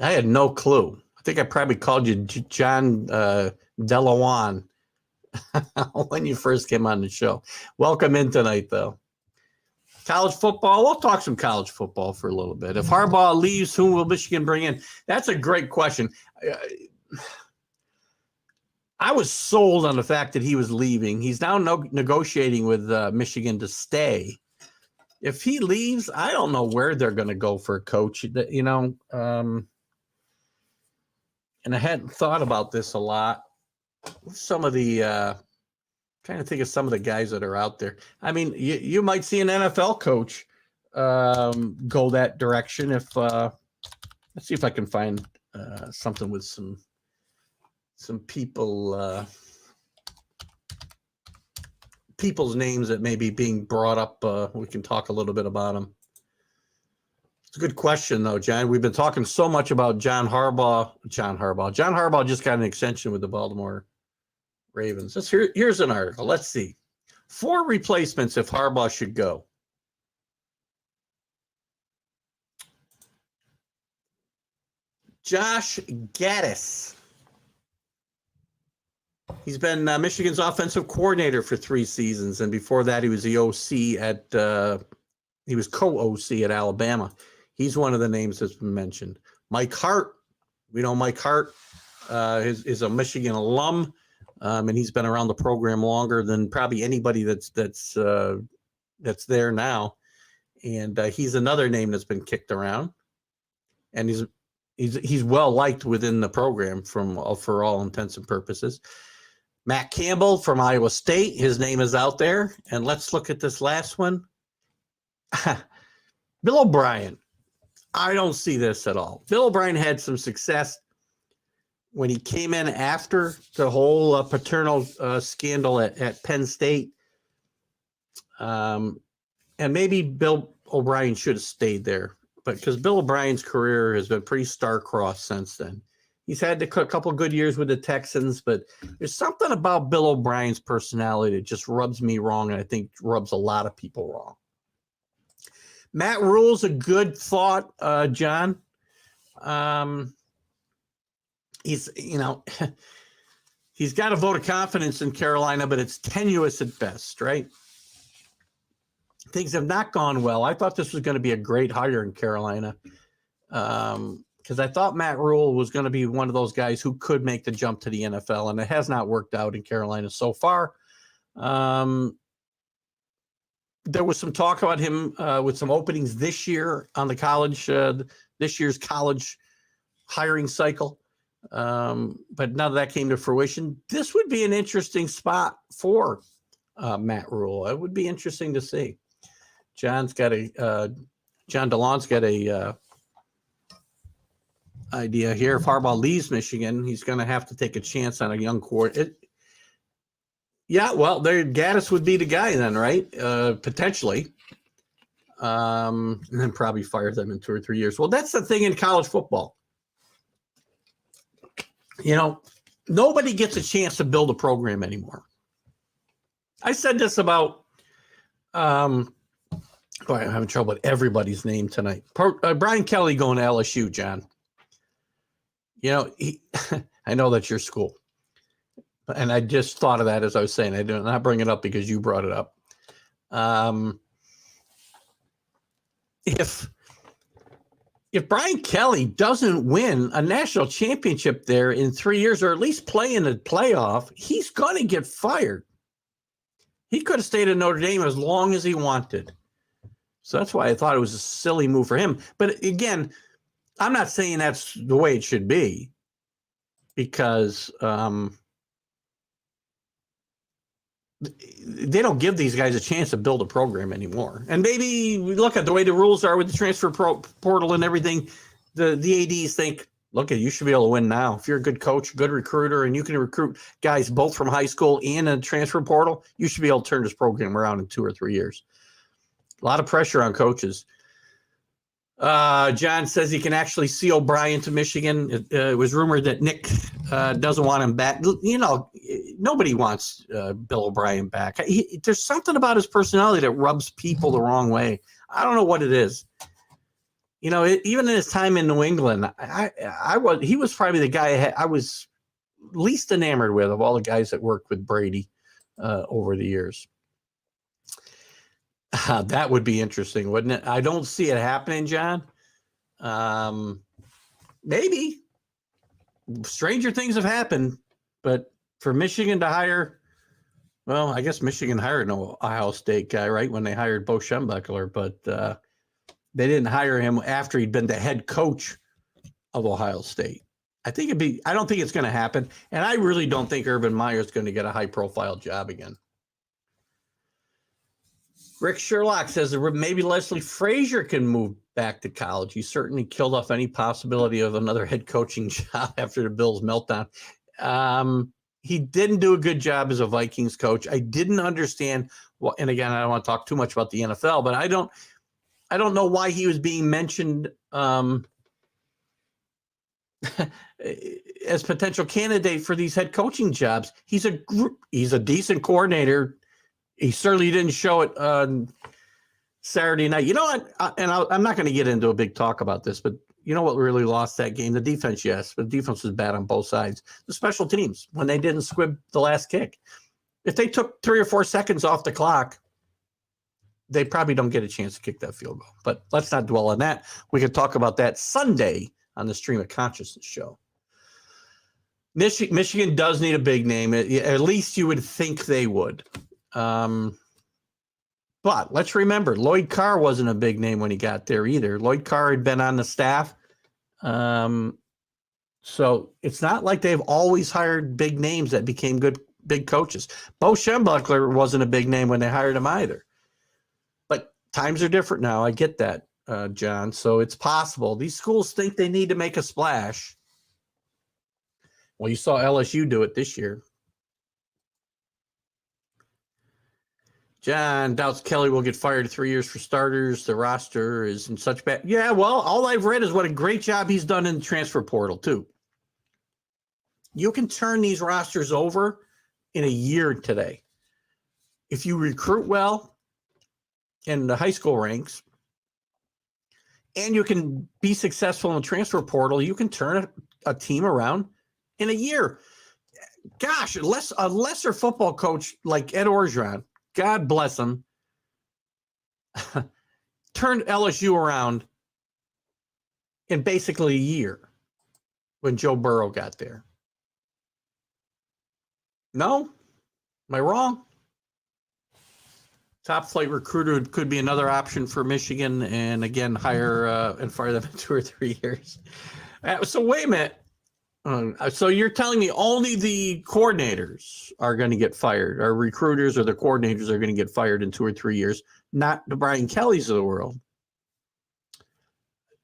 I had no clue. I think I probably called you John Delawan when you first came on the show. Welcome in tonight, though. College football. We'll talk some college football for a little bit. If Harbaugh leaves, whom will Michigan bring in? That's a great question. I was sold on the fact that he was leaving. He's now negotiating with Michigan to stay. If he leaves, I don't know where they're going to go for a coach. You know, and I hadn't thought about this a lot. Some of the trying to think of some of the guys that are out there. I mean, you might see an NFL coach go that direction. If let's see if I can find something with some people people's names that may be being brought up. We can talk a little bit about them. It's a good question, though, John. We've been talking so much about John Harbaugh. John Harbaugh just got an extension with the Baltimore Ravens. Here's an article. Let's see. 4 replacements if Harbaugh should go. Josh Gaddis. He's been Michigan's offensive coordinator for 3 seasons, and before that, he was the OC he was co-OC at Alabama. He's one of the names that's been mentioned. Mike Hart, we know Mike Hart is a Michigan alum, and he's been around the program longer than probably anybody that's there now. And he's another name that's been kicked around, and he's well liked within the program for all intents and purposes. Matt Campbell from Iowa State, his name is out there. And let's look at this last one. Bill O'Brien. I don't see this at all. Bill O'Brien had some success when he came in after the whole paternal scandal at Penn State. And maybe Bill O'Brien should have stayed there. But because Bill O'Brien's career has been pretty star-crossed since then. He's had a couple of good years with the Texans, but there's something about Bill O'Brien's personality that just rubs me wrong, and I think rubs a lot of people wrong. Matt Rule's a good thought, John. He's got a vote of confidence in Carolina, but it's tenuous at best, right? Things have not gone well. I thought this was going to be a great hire in Carolina. Because I thought Matt Rule was going to be one of those guys who could make the jump to the NFL, and it has not worked out in Carolina so far. There was some talk about him with some openings this year on the college, this year's college hiring cycle, but none of that came to fruition. This would be an interesting spot for Matt Rule. It would be interesting to see. John DeLon's got a idea here. If Harbaugh leaves Michigan, he's going to have to take a chance on a young coordinator. Yeah, well, Gaddis would be the guy then, right? Potentially. And then probably fire them in 2 or 3 years. Well, that's the thing in college football. You know, nobody gets a chance to build a program anymore. I said this about I'm having trouble with everybody's name tonight. Brian Kelly going to LSU, John. You know, I know that's your school. And I just thought of that as I was saying. I did not bring it up because you brought it up. If Brian Kelly doesn't win a national championship there in 3 years, or at least play in the playoff, he's going to get fired. He could have stayed at Notre Dame as long as he wanted. So that's why I thought it was a silly move for him. But again, I'm not saying that's the way it should be, because they don't give these guys a chance to build a program anymore. And maybe we look at the way the rules are with the transfer portal and everything. The ADs think, look, you should be able to win now. If you're a good coach, good recruiter, and you can recruit guys both from high school and a transfer portal, you should be able to turn this program around in 2 or 3 years. A lot of pressure on coaches. John says he can actually see O'Brien to Michigan. It was rumored that Nick doesn't want him back. You know, nobody wants Bill O'Brien back. There's something about his personality that rubs people the wrong way. I don't know what it is. You know, even in his time in New England, he was probably the guy I was least enamored with of all the guys that worked with Brady over the years. That would be interesting, wouldn't it? I don't see it happening, John. Maybe stranger things have happened, but for Michigan to hire, well, I guess Michigan hired an Ohio State guy, right, when they hired Bo Schembechler, but they didn't hire him after he'd been the head coach of Ohio State. I don't think it's going to happen, and I really don't think Urban Meyer is going to get a high-profile job again. Rick Sherlock says that maybe Leslie Frazier can move back to college. He certainly killed off any possibility of another head coaching job after the Bills' meltdown. He didn't do a good job as a Vikings coach. I didn't understand what, and again, I don't want to talk too much about the NFL, but I don't know why he was being mentioned as potential candidate for these head coaching jobs. He's a decent coordinator. He certainly didn't show it on Saturday night. You know what? I'm not going to get into a big talk about this, but you know what really lost that game? The defense, yes, but the defense was bad on both sides. The special teams, when they didn't squib the last kick. If they took 3 or 4 seconds off the clock, they probably don't get a chance to kick that field goal. But let's not dwell on that. We could talk about that Sunday on the Stream of Consciousness show. Michigan does need a big name. At least you would think they would. But let's remember, Lloyd Carr wasn't a big name when he got there either. Lloyd Carr had been on the staff. So it's not like they've always hired big names that became good big coaches. Bo Schembechler wasn't a big name when they hired him either. But times are different now. I get that, John. So it's possible. These schools think they need to make a splash. Well, you saw LSU do it this year. John doubts Kelly will get fired 3 years for starters. The roster is in such bad. Yeah, well, all I've read is what a great job he's done in the transfer portal, too. You can turn these rosters over in a year today. If you recruit well in the high school ranks and you can be successful in the transfer portal, you can turn a team around in a year. Gosh, a lesser football coach like Ed Orgeron, God bless him, turned LSU around in basically a year when Joe Burrow got there. No? Am I wrong? Top flight recruiter could be another option for Michigan, and again, hire and fire them in 2 or 3 years. So wait a minute. So you're telling me only the coordinators are going to get fired, or recruiters or the coordinators are going to get fired in 2 or 3 years, not the Brian Kellys of the world.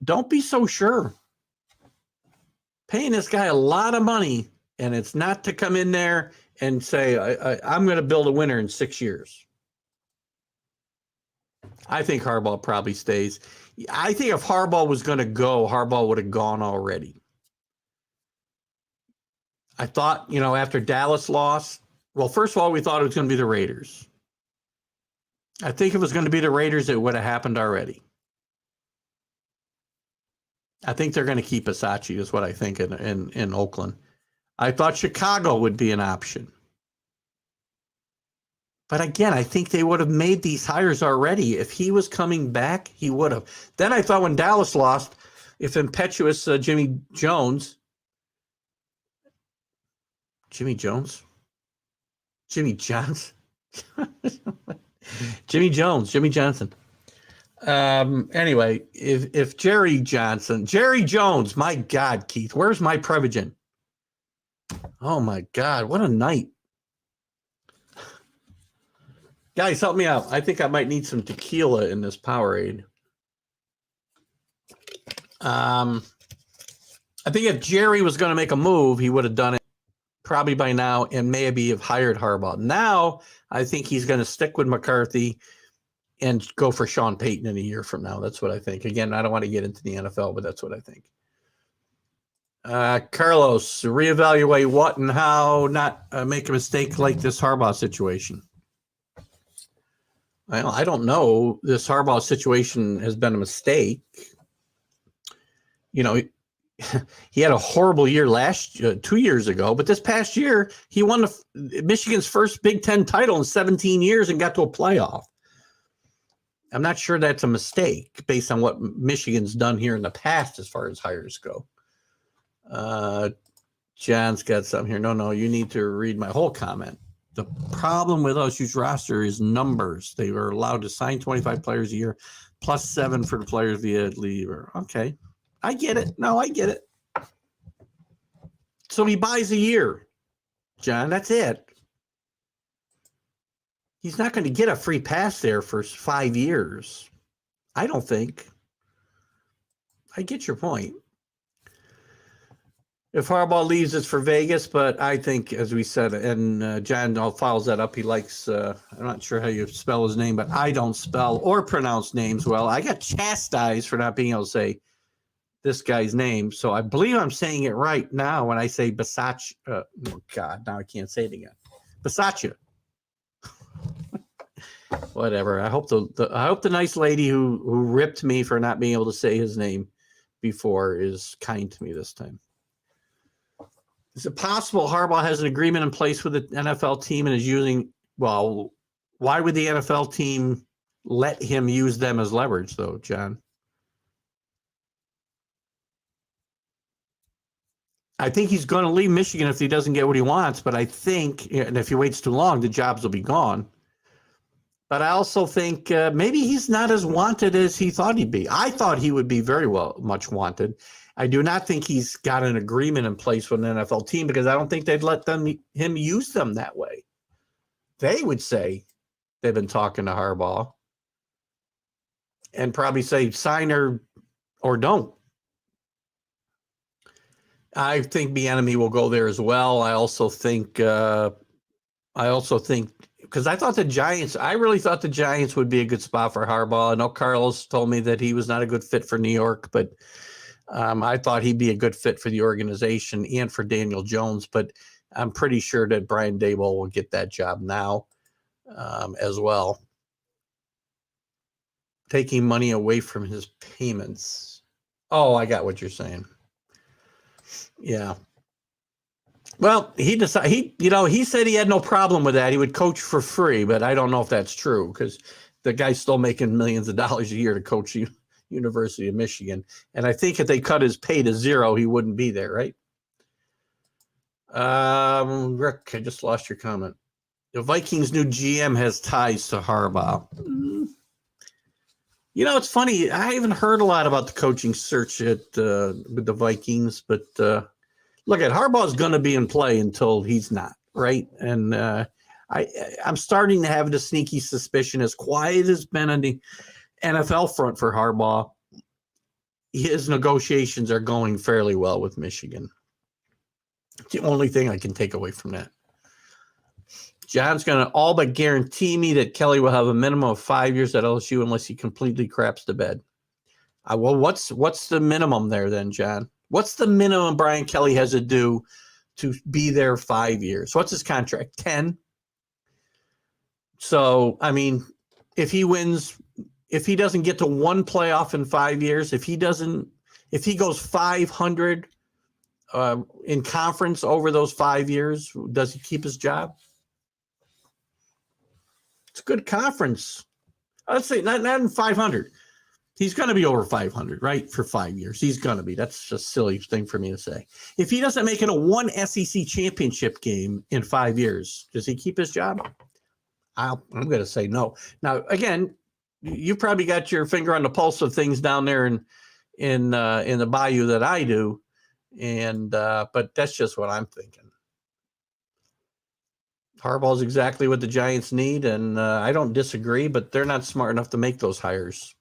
Don't be so sure. Paying this guy a lot of money, and it's not to come in there and say, I'm going to build a winner in 6 years. I think Harbaugh probably stays. I think if Harbaugh was going to go, Harbaugh would have gone already. I thought, after Dallas lost, well, first of all, we thought it was going to be the Raiders. I think if it was going to be the Raiders, it would have happened already. I think they're going to keep Bisaccia, is what I think in Oakland. I thought Chicago would be an option. But again, I think they would have made these hires already. If he was coming back, he would have. Then I thought when Dallas lost, if impetuous Jimmy Johnson. Jimmy Jones. Anyway, if Jerry Jones, my God, Keith, where's my Prevagen? Oh my God, what a night. Guys, help me out. I think I might need some tequila in this Powerade. I think if Jerry was going to make a move, he would have done it probably by now and maybe have hired Harbaugh. Now, I think he's going to stick with McCarthy and go for Sean Payton in a year from now. That's what I think. Again, I don't want to get into the NFL, but that's what I think. Carlos, reevaluate what and how, not make a mistake like this Harbaugh situation. Well, I don't know. This Harbaugh situation has been a mistake. He had a horrible year 2 years ago, but this past year, he won Michigan's first Big Ten title in 17 years and got to a playoff. I'm not sure that's a mistake based on what Michigan's done here in the past as far as hires go. John's got something here. No, you need to read my whole comment. The problem with LSU's roster is numbers. They were allowed to sign 25 players a year, plus 7 for the players via leave. Okay, I get it. No, I get it. So he buys a year, John. That's it. He's not going to get a free pass there for 5 years. I don't think. I get your point. If Harbaugh leaves, it's for Vegas, but I think, as we said, and John follows that up, he likes, I'm not sure how you spell his name, but I don't spell or pronounce names well. I got chastised for not being able to say this guy's name, so I believe I'm saying it right now when I say Bisaccia. Oh, God, now I can't say it again. Bisaccia. Whatever. I hope the nice lady who ripped me for not being able to say his name before is kind to me this time. Is it possible Harbaugh has an agreement in place with the NFL team and is using, well, why would the NFL team let him use them as leverage, though, John? I think he's going to leave Michigan if he doesn't get what he wants, but I think, and if he waits too long, the jobs will be gone. But I also think maybe he's not as wanted as he thought he'd be. I thought he would be very much wanted. I do not think he's got an agreement in place with an NFL team because I don't think they'd let him use them that way. They would say they've been talking to Harbaugh and probably say sign or don't. I think Bieniemy will go there as well. I also think because I thought I really thought the Giants would be a good spot for Harbaugh. I know Carlos told me that he was not a good fit for New York, but I thought he'd be a good fit for the organization and for Daniel Jones, but I'm pretty sure that Brian Daboll will get that job now as well. Taking money away from his payments. Oh, I got what you're saying. Yeah. Well, he said he had no problem with that. He would coach for free, but I don't know if that's true because the guy's still making millions of dollars a year to coach University of Michigan. And I think if they cut his pay to 0, he wouldn't be there, right? Rick, I just lost your comment. The Vikings' new GM has ties to Harbaugh. It's funny. I haven't heard a lot about the coaching search with the Vikings, but look, Harbaugh's going to be in play until he's not, right? And I'm starting to have the sneaky suspicion, as quiet as been on the NFL front for Harbaugh, his negotiations are going fairly well with Michigan. It's the only thing I can take away from that. John's going to all but guarantee me that Kelly will have a minimum of 5 years at LSU unless he completely craps the bed. Well, what's the minimum there then, John? What's the minimum Brian Kelly has to do to be there 5 years? What's his contract? 10? So, I mean, if he doesn't get to one playoff in 5 years, if he goes 500 in conference over those 5 years, does he keep his job? It's a good conference. Let's say not in 500. He's going to be over 500, right? For 5 years. He's going to be. That's just a silly thing for me to say. If he doesn't make it a one SEC championship game in 5 years, does he keep his job? I'm going to say no. Now, again, you probably got your finger on the pulse of things down there in the bayou that I do, but that's just what I'm thinking. Harbaugh's exactly what the Giants need, and I don't disagree, but they're not smart enough to make those hires.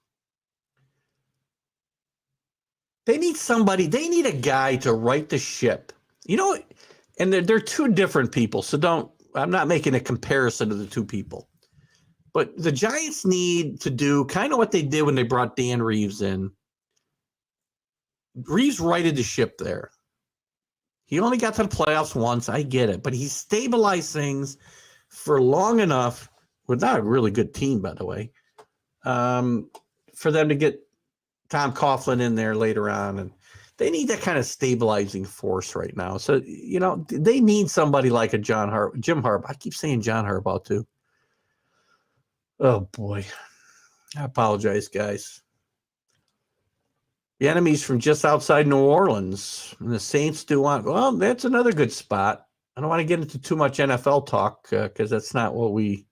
They need somebody. They need a guy to right the ship. And they're two different people, so I'm not making a comparison of the two people. But the Giants need to do kind of what they did when they brought Dan Reeves in. Reeves righted the ship there. He only got to the playoffs once. I get it. But he stabilized things for long enough, with not a really good team, by the way, for them to get Tom Coughlin in there later on. And they need that kind of stabilizing force right now. So, they need somebody like a Jim Harbaugh. I keep saying John Harbaugh, too. Oh, boy. I apologize, guys. The enemy's from just outside New Orleans, and the Saints do want. Well, that's another good spot. I don't want to get into too much NFL talk because that's not what we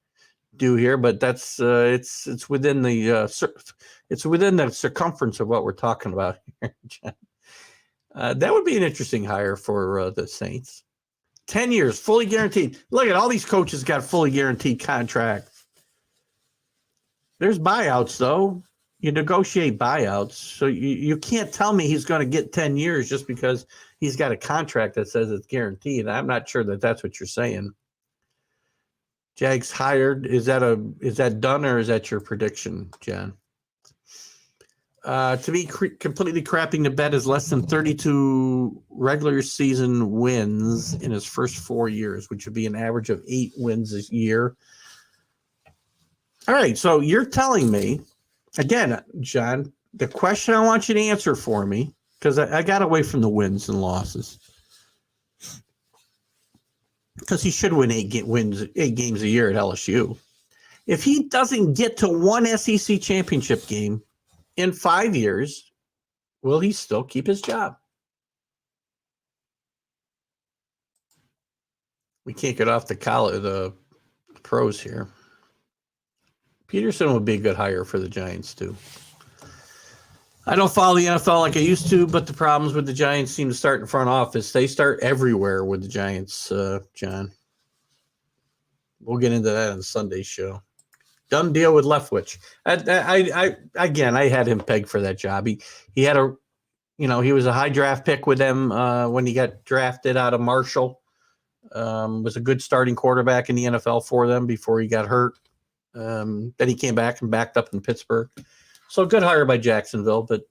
do here. But that's it's within the it's within the circumference of what we're talking about here, John. That would be an interesting hire for the Saints. 10 years, fully guaranteed. Look at all these coaches got fully guaranteed contracts. There's buyouts, though. You negotiate buyouts. So you can't tell me he's going to get 10 years just because he's got a contract that says it's guaranteed. I'm not sure that that's what you're saying. Jags hired. Is that done, or is that your prediction, John? To be completely crapping the bet is less than 32 regular season wins in his first 4 years, which would be an average of 8 wins a year. All right, so you're telling me, again, John, the question I want you to answer for me, because I got away from the wins and losses, because he should win 8 games a year at LSU. If he doesn't get to one SEC championship game in 5 years, will he still keep his job? We can't get off the pros here. Peterson would be a good hire for the Giants, too. I don't follow the NFL like I used to, but the problems with the Giants seem to start in front office. They start everywhere with the Giants, John. We'll get into that on Sunday's show. Done deal with Leftwich. I had him pegged for that job. He had he was a high draft pick with them when he got drafted out of Marshall. Was a good starting quarterback in the NFL for them before he got hurt. Then he came back and backed up in Pittsburgh. So good hire by Jacksonville. But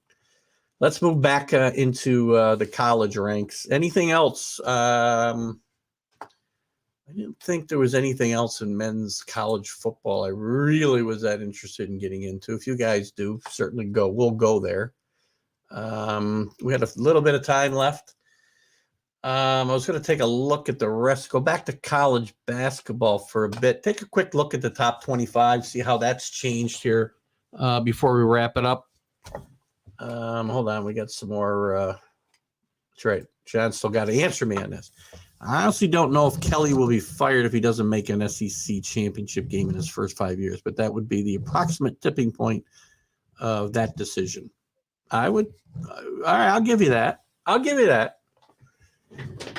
let's move back into the college ranks. Anything else? I didn't think there was anything else in men's college football I really was that interested in getting into. If you guys do, certainly go. We'll go there. We had a little bit of time left. I was going to take a look at the rest. Go back to college basketball for a bit. Take a quick look at the top 25. See how that's changed here before we wrap it up. Hold on. We got some more. That's right. John still got to answer me on this. I honestly don't know if Kelly will be fired if he doesn't make an SEC championship game in his first 5 years, but that would be the approximate tipping point of that decision. All right, I'll give you that.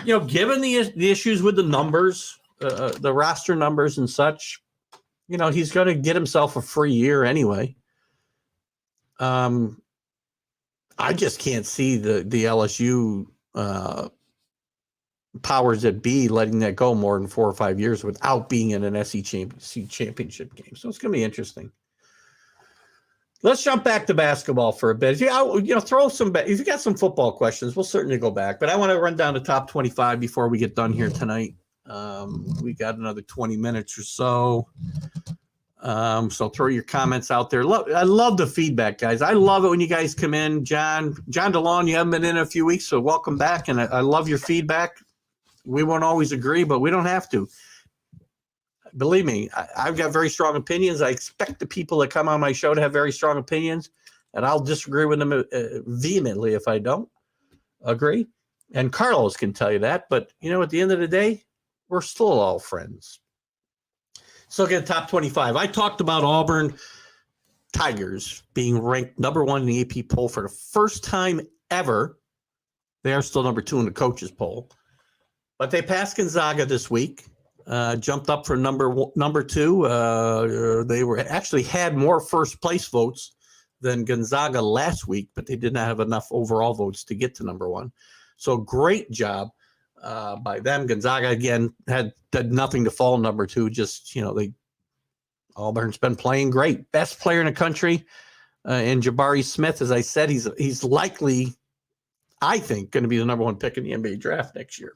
Given the issues with the numbers, the roster numbers and such, he's going to get himself a free year anyway. I just can't see the LSU powers that be letting that go more than 4 or 5 years without being in an SEC championship game. So it's going to be interesting. Let's jump back to basketball for a bit. Throw some. If you got some football questions, we'll certainly go back. But I want to run down the top 25 before we get done here tonight. We got another 20 minutes or so. So throw your comments out there. I love the feedback, guys. I love it when you guys come in. John DeLon, you haven't been in a few weeks, so welcome back. And I love your feedback. We won't always agree, but we don't have to. Believe me, I've got very strong opinions. I expect the people that come on my show to have very strong opinions, and I'll disagree with them vehemently if I don't agree. And Carlos can tell you that. But, at the end of the day, we're still all friends. So again, top 25. I talked about Auburn Tigers being ranked number 1 in the AP poll for the first time ever. They are still number 2 in the coaches poll. But they passed Gonzaga this week. Jumped up for number 2. They had more first place votes than Gonzaga last week, but they did not have enough overall votes to get to number 1. So great job by them. Gonzaga again did nothing to fall number 2. Just Auburn's been playing great. Best player in the country in Jabari Smith. As I said, he's likely, I think, going to be the number 1 pick in the NBA draft next year.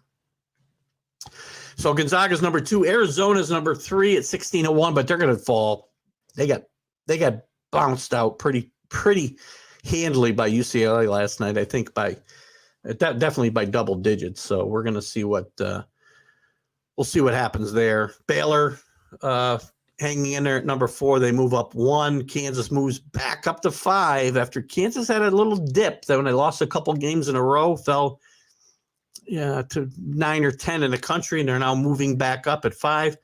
So Gonzaga's number 2. Arizona's number 3 at 16-1, but they're going to fall. They got bounced out pretty handily by UCLA last night. I think definitely by double digits. So we're going to see we'll see what happens there. Baylor hanging in there at number 4. They move up 1. Kansas moves back up to 5 after Kansas had a little dip. Then when they lost a couple games in a row, fell to 9 or 10 in the country, and they're now moving back up at 5.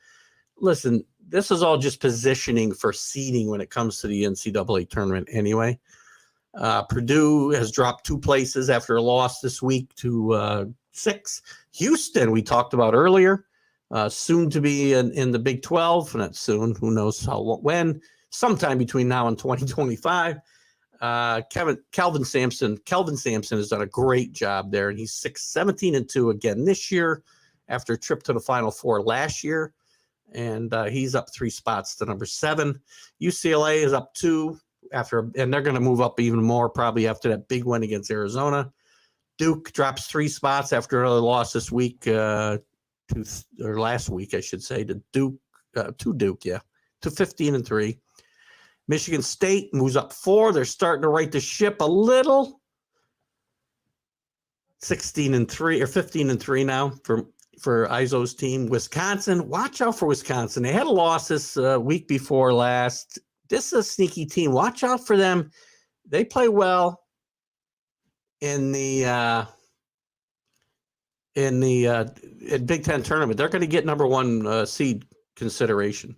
Listen, this is all just positioning for seeding when it comes to the NCAA tournament anyway. Purdue has dropped 2 places after a loss this week to 6. Houston, we talked about earlier, soon to be in the Big 12. Not soon, who knows when, sometime between now and 2025. Kelvin Sampson has done a great job there, and he's 17-2 again this year after a trip to the Final Four last year. And he's up 3 spots to number 7. UCLA is up 2 and they're going to move up even more probably after that big win against Arizona. Duke drops 3 spots after another loss this week, or last week, I should say, to Duke, to 15-3. Michigan State moves up 4. They're starting to right the ship a little. 16-3 or 15-3 now for Izzo's team. Wisconsin, watch out for Wisconsin. They had a loss this week before last. This is a sneaky team. Watch out for them. They play well in the Big Ten tournament. They're going to get number 1 seed consideration.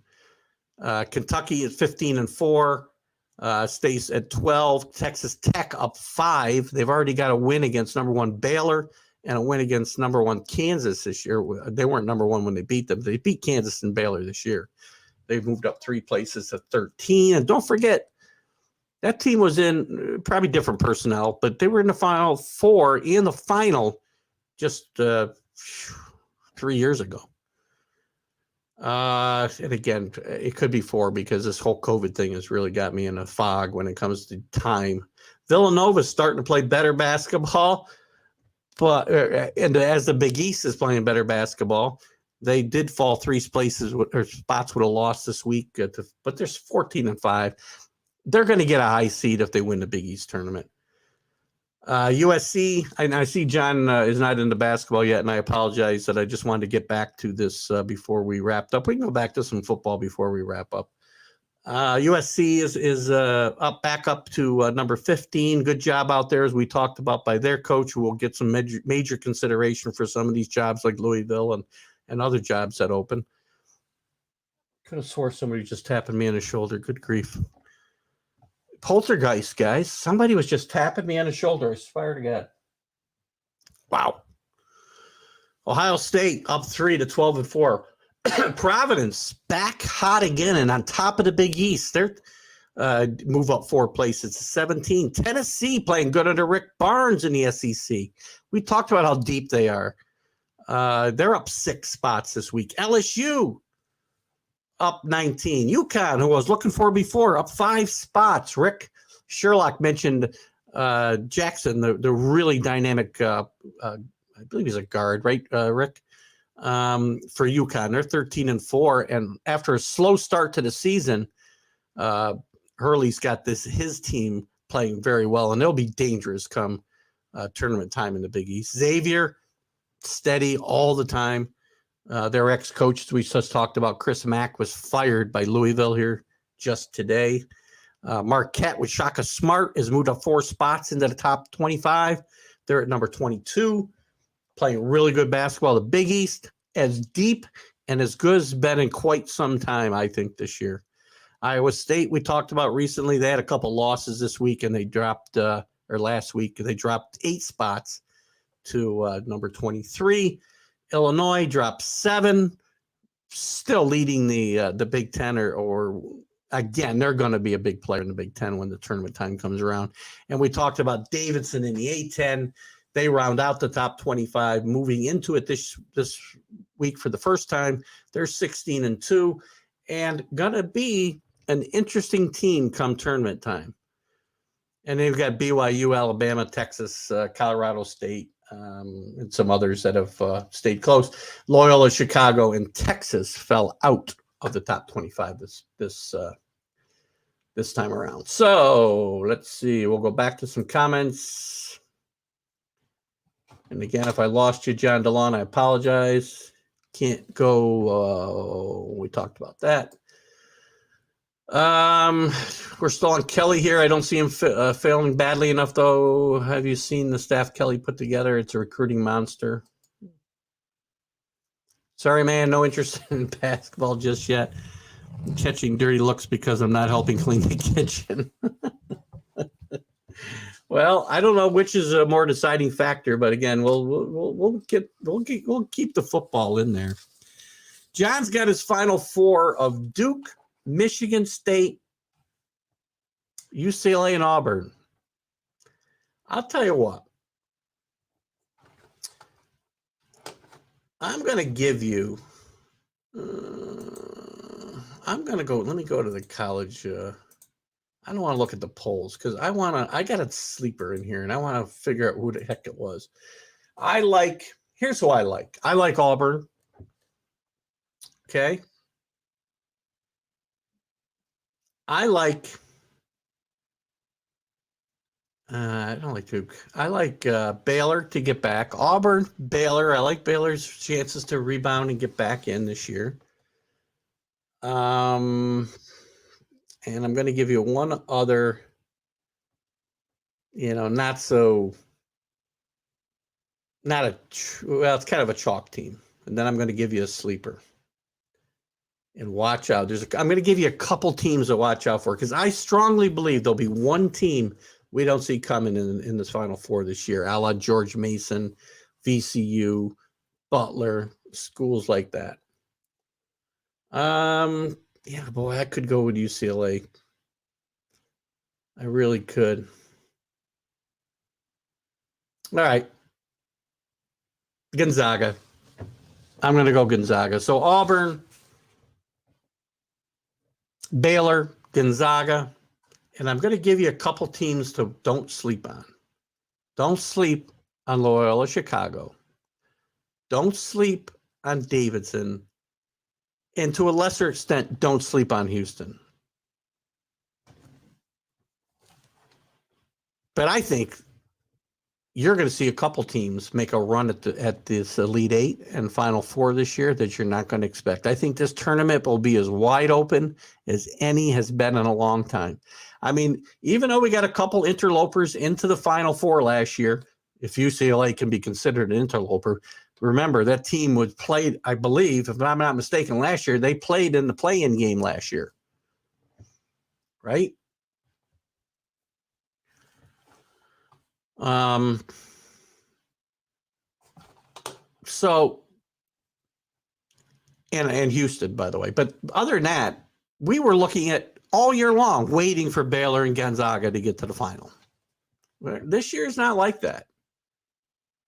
Kentucky is 15-4, stays at 12. Texas Tech up 5. They've already got a win against number 1 Baylor and a win against number 1 Kansas this year. They weren't number 1 when they beat them. They beat Kansas and Baylor this year. They've moved up 3 places to 13. And don't forget, that team was in probably different personnel, but they were in the Final Four in the final just 3 years ago. And again, it could be 4 because this whole COVID thing has really got me in a fog when it comes to time. Villanova's starting to play better basketball, but and as the Big East is playing better basketball, they did fall 3 places or spots with a loss this week. But there's 14-5. They're going to get a high seed if they win the Big East tournament. USC, and I see John is not into basketball yet, and I apologize that I just wanted to get back to this before we wrapped up. We can go back to some football before we wrap up. USC is back up to number 15. Good job out there, as we talked about, by their coach, who will get some major consideration for some of these jobs like Louisville and other jobs that open. Could have swore somebody just tapping me on the shoulder. Good grief. Poltergeist, guys. Somebody was just tapping me on the shoulder. I swear to God. Wow. Ohio State up 3 to 12-4. Providence back hot again and on top of the Big East. They're move up 4 places to 17. Tennessee playing good under Rick Barnes in the SEC. We talked about how deep they are. They're up 6 spots this week. LSU up 19. UConn, who I was looking for before, up 5 spots. Rick Sherlock mentioned Jackson, the really dynamic, I believe he's a guard, right, Rick? For UConn. They're 13-4. And after a slow start to the season, Hurley's got his team playing very well, and they'll be dangerous come tournament time in the Big East. Xavier, steady all the time. Their ex-coach, we just talked about, Chris Mack, was fired by Louisville here just today. Marquette with Shaka Smart has moved up 4 spots into the top 25. They're at number 22, playing really good basketball. The Big East, as deep and as good as been in quite some time, I think, this year. Iowa State, we talked about recently. They had a couple losses this week, and they dropped, or last week, they dropped 8 spots to number 23. Illinois dropped 7, still leading the Big Ten, or again, they're going to be a big player in the Big Ten when the tournament time comes around. And we talked about Davidson in the A-10. They round out the top 25, moving into it this week for the first time. They're 16-2 and going to be an interesting team come tournament time. And they've got BYU, Alabama, Texas, Colorado State, and some others that have stayed close. Loyola, Chicago, and Texas fell out of the top 25 this time around. So let's see. We'll go back to some comments. And again, if I lost you, John DeLon, I apologize. Can't go. We talked about that. We're still on Kelly here. I don't see him failing badly enough, though. Have you seen the staff Kelly put together? It's a recruiting monster. Sorry, man, no interest in basketball just yet. I'm catching dirty looks because I'm not helping clean the kitchen. Well, I don't know which is a more deciding factor, but again, we'll keep the football in there. John's got his Final Four of Duke, Michigan State, UCLA, and Auburn. I'll tell you what. I'm going to give you. I'm going to go. Let me go to the college. I don't want to look at the polls because I got a sleeper in here and I want to figure out who the heck it was. Here's who I like. I like Auburn. Okay. I don't like Duke. I like Baylor to get back. Auburn, Baylor. I like Baylor's chances to rebound and get back in this year. And I'm going to give you one other, it's kind of a chalk team. And then I'm going to give you a sleeper. And watch out. I'm going to give you a couple teams to watch out for because I strongly believe there'll be one team we don't see coming in this Final Four this year, a la George Mason, VCU, Butler, schools like that. Yeah, boy, I could go with UCLA. I really could. All right. Gonzaga. I'm going to go Gonzaga. So Auburn, Baylor, Gonzaga, and I'm going to give you a couple teams to don't sleep on. Don't sleep on Loyola Chicago. Don't sleep on Davidson. And to a lesser extent, don't sleep on Houston. But I think you're going to see a couple teams make a run at this Elite Eight and Final Four this year that you're not going to expect. I think this tournament will be as wide open as any has been in a long time. I mean, even though we got a couple interlopers into the Final Four last year, if UCLA can be considered an interloper, remember that team was played, I believe, if I'm not mistaken, last year, they played in the play-in game last year. Right? So, and Houston, by the way. But other than that, we were looking at all year long, waiting for Baylor and Gonzaga to get to the final. This year is not like that.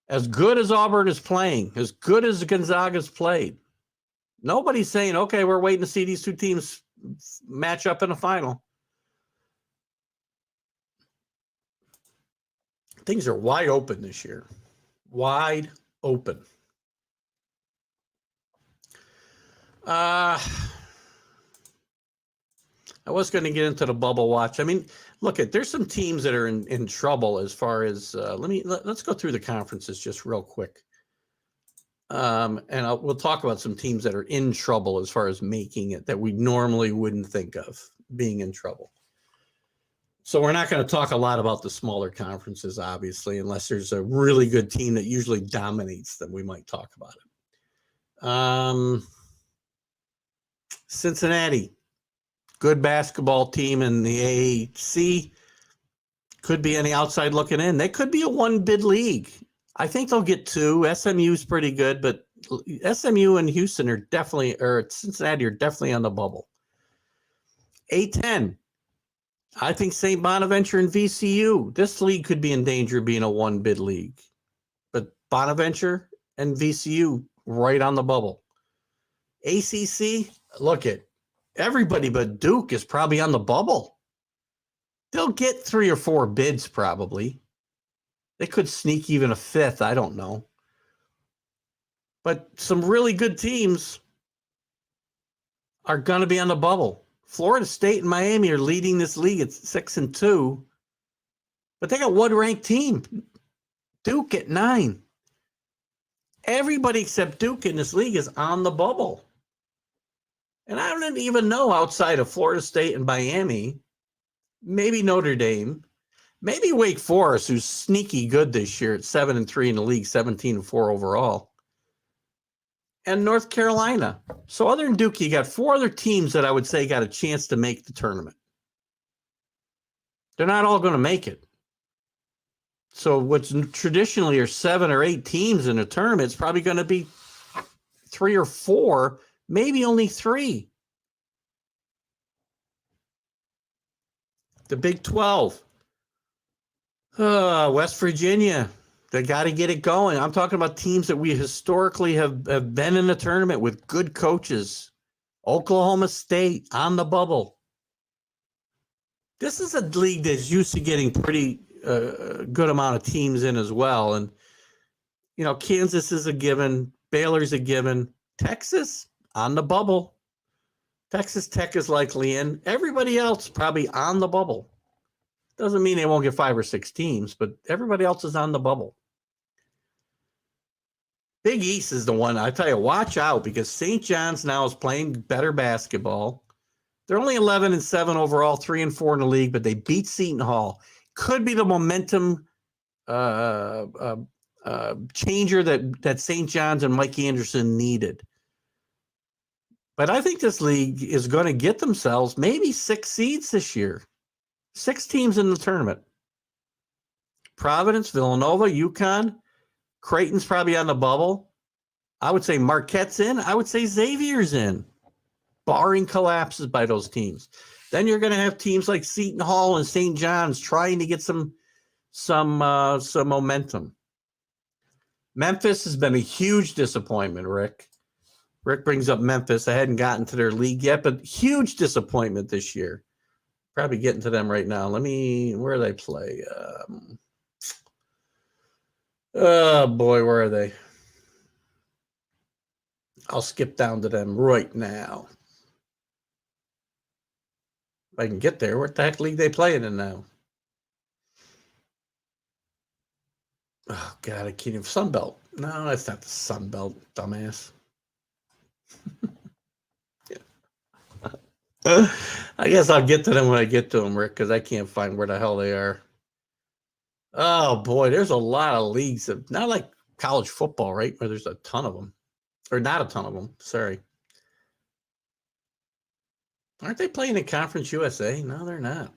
As good as Auburn is playing, as good as Gonzaga's played, nobody's saying, okay, we're waiting to see these two teams match up in a final. Things are wide open this year. Wide open. I was going to get into the bubble watch. I mean, look, there's some teams that are in trouble as far as let's go through the conferences just real quick. And we'll talk about some teams that are in trouble as far as making it that we normally wouldn't think of being in trouble. So we're not going to talk a lot about the smaller conferences, obviously, unless there's a really good team that usually dominates them. We might talk about it. Cincinnati, good basketball team in the AAC. Could be any outside looking in. They could be a one-bid league. I think they'll get two. SMU's pretty good, but SMU and Houston are definitely, or Cincinnati are definitely on the bubble. A10. I think St. Bonaventure and VCU. This league could be in danger of being a one-bid league. But Bonaventure and VCU right on the bubble. ACC, look at everybody but Duke is probably on the bubble. They'll get 3 or 4 bids probably. They could sneak even a 5th. I don't know. But some really good teams are going to be on the bubble. Florida State and Miami are leading this league at 6-2. But they got one ranked team. Duke at 9. Everybody except Duke in this league is on the bubble. And I don't even know outside of Florida State and Miami, maybe Notre Dame, maybe Wake Forest, who's sneaky good this year at 7-3 in the league, 17-4 overall, and North Carolina. So other than Duke, you got 4 other teams that I would say got a chance to make the tournament. They're not all going to make it. So what's traditionally are 7 or 8 teams in a tournament, it's probably going to be 3 or 4, maybe only 3. The Big 12. West Virginia. They got to get it going. I'm talking about teams that we historically have been in the tournament with good coaches. Oklahoma State on the bubble. This is a league that's used to getting pretty good amount of teams in as well. And, Kansas is a given. Baylor's a given. Texas on the bubble. Texas Tech is likely in. Everybody else probably on the bubble. Doesn't mean they won't get 5 or 6 teams, but everybody else is on the bubble. Big East is the one. I tell you, watch out, because St. John's now is playing better basketball. They're only 11-7 overall, 3-4 in the league, but they beat Seton Hall. Could be the momentum changer that St. John's and Mike Anderson needed. But I think this league is going to get themselves maybe 6 seeds this year. 6 teams in the tournament. Providence, Villanova, UConn. Creighton's probably on the bubble. I would say Marquette's in. I would say Xavier's in, barring collapses by those teams. Then you're going to have teams like Seton Hall and St. John's trying to get some momentum. Memphis has been a huge disappointment, Rick. Rick brings up Memphis. I hadn't gotten to their league yet, but huge disappointment this year. Probably getting to them right now. Where do they play? Oh, boy, where are they? I'll skip down to them right now. If I can get there. What the heck league they playing in now? Oh, God, I can't even. Sunbelt. No, that's not the Sunbelt, dumbass. I guess I'll get to them when I get to them, Rick, because I can't find where the hell they are. Oh, boy, there's a lot of leagues. Not like college football, right, where there's a ton of them. Or not a ton of them, sorry. Aren't they playing in Conference USA? No, they're not.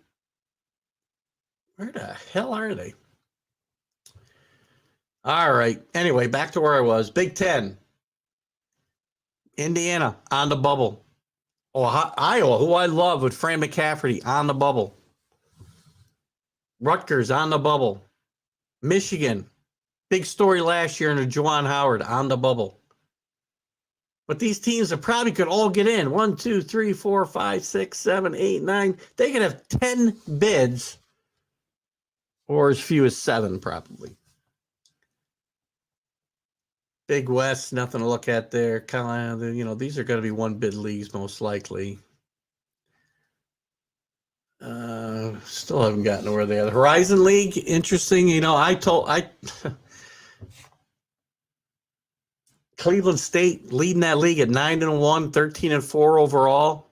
Where the hell are they? All right. Anyway, back to where I was. Big Ten. Indiana on the bubble. Iowa, who I love, with Fran McCafferty on the bubble. Rutgers on the bubble. Michigan, big story last year under Juwan Howard on the bubble. But these teams that probably could all get in. 1, 2, 3, 4, 5, 6, 7, 8, 9. They could have 10 bids, or as few as 7 probably. Big West, nothing to look at there. Kind of, these are going to be 1-bid leagues most likely. Still haven't gotten to where they are. The Horizon League, interesting. Cleveland State leading that league at 9-1, 13-4 overall.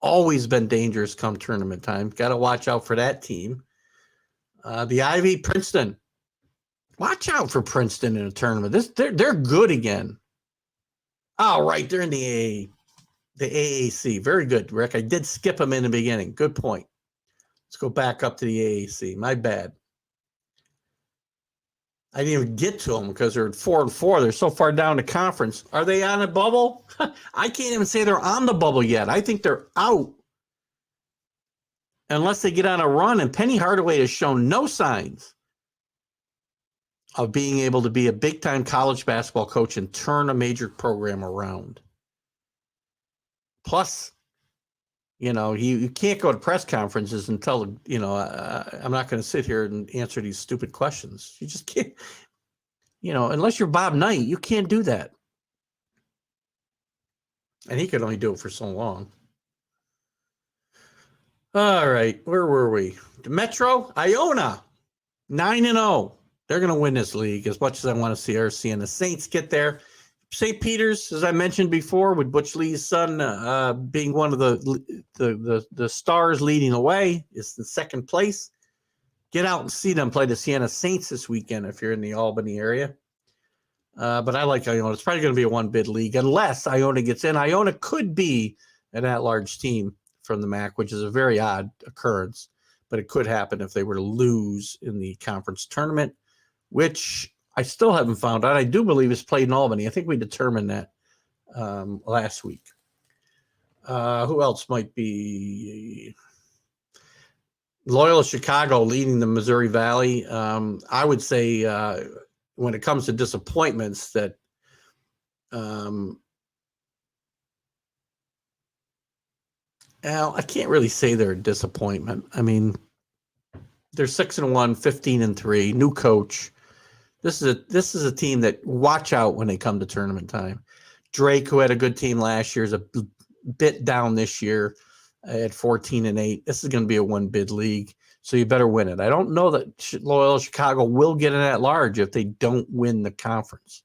Always been dangerous come tournament time. Got to watch out for that team. The Ivy, Princeton. Watch out for Princeton in a tournament. They're good again. Oh, right. They're in the AAC. Very good, Rick. I did skip them in the beginning. Good point. Let's go back up to the AAC. My bad. I didn't even get to them because they're at 4-4. They're so far down the conference. Are they on a bubble? I can't even say they're on the bubble yet. I think they're out. Unless they get on a run. And Penny Hardaway has shown no signs of being able to be a big-time college basketball coach and turn a major program around. Plus, you can't go to press conferences and tell, I'm not going to sit here and answer these stupid questions. You just can't, unless you're Bob Knight, you can't do that. And he could only do it for so long. All right, where were we? Metro, Iona, 9-0. They're going to win this league as much as I want to see RC and the Saints get there. St. Peter's, as I mentioned before, with Butch Lee's son being one of the stars leading the way, is in second place. Get out and see them play the Siena Saints this weekend if you're in the Albany area. But I like Iona. It's probably going to be a one-bid league unless Iona gets in. Iona could be an at-large team from the MAC, which is a very odd occurrence, but it could happen if they were to lose in the conference tournament, which I still haven't found out. I do believe it's played in Albany. I think we determined that last week. Who else might be? Loyola Chicago leading the Missouri Valley. I would say when it comes to disappointments that I can't really say they're a disappointment. I mean, they're 6-1, 15-3, new coach. This is a team that watch out when they come to tournament time. Drake, who had a good team last year, is a bit down this year at 14-8. This is going to be a one-bid league, so you better win it. I don't know that Loyola Chicago will get in at large if they don't win the conference.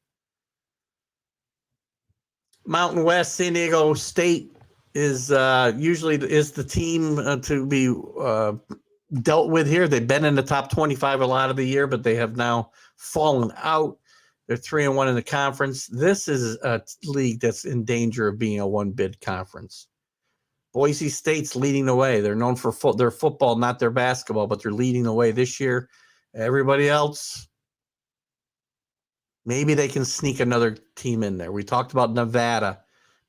Mountain West, San Diego State is usually the team to be dealt with here. They've been in the top 25 a lot of the year, but they have now fallen out. They're 3-1 in the conference. This is a league that's in danger of being a one-bid conference. Boise State's leading the way. They're known for their football, not their basketball, but they're leading the way this year. Everybody else, maybe they can sneak another team in there. We talked about Nevada,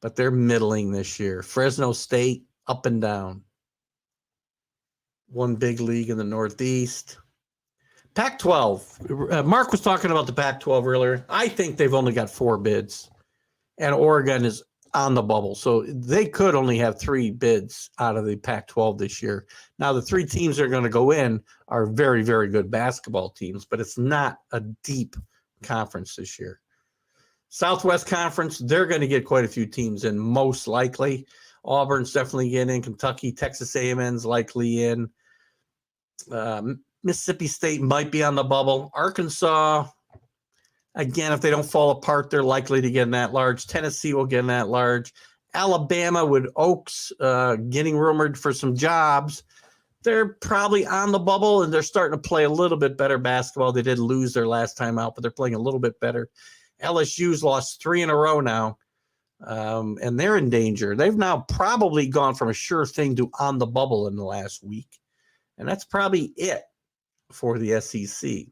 but they're middling this year. Fresno State, up and down. One big league in the Northeast. Pac-12. Mark was talking about the Pac-12 earlier. I think they've only got 4 bids, and Oregon is on the bubble. So they could only have 3 bids out of the Pac-12 this year. Now, the 3 teams that are going to go in are very, very good basketball teams, but it's not a deep conference this year. Southwest Conference, they're going to get quite a few teams in, most likely. Auburn's definitely getting in. Kentucky, Texas A&M's likely in. Mississippi State might be on the bubble. Arkansas, again, if they don't fall apart, they're likely to get in that large. Tennessee will get in that large. Alabama with Oaks getting rumored for some jobs. They're probably on the bubble, and they're starting to play a little bit better basketball. They did lose their last time out, but they're playing a little bit better. LSU's lost 3 in a row now, and they're in danger. They've now probably gone from a sure thing to on the bubble in the last week, and that's probably it for the SEC.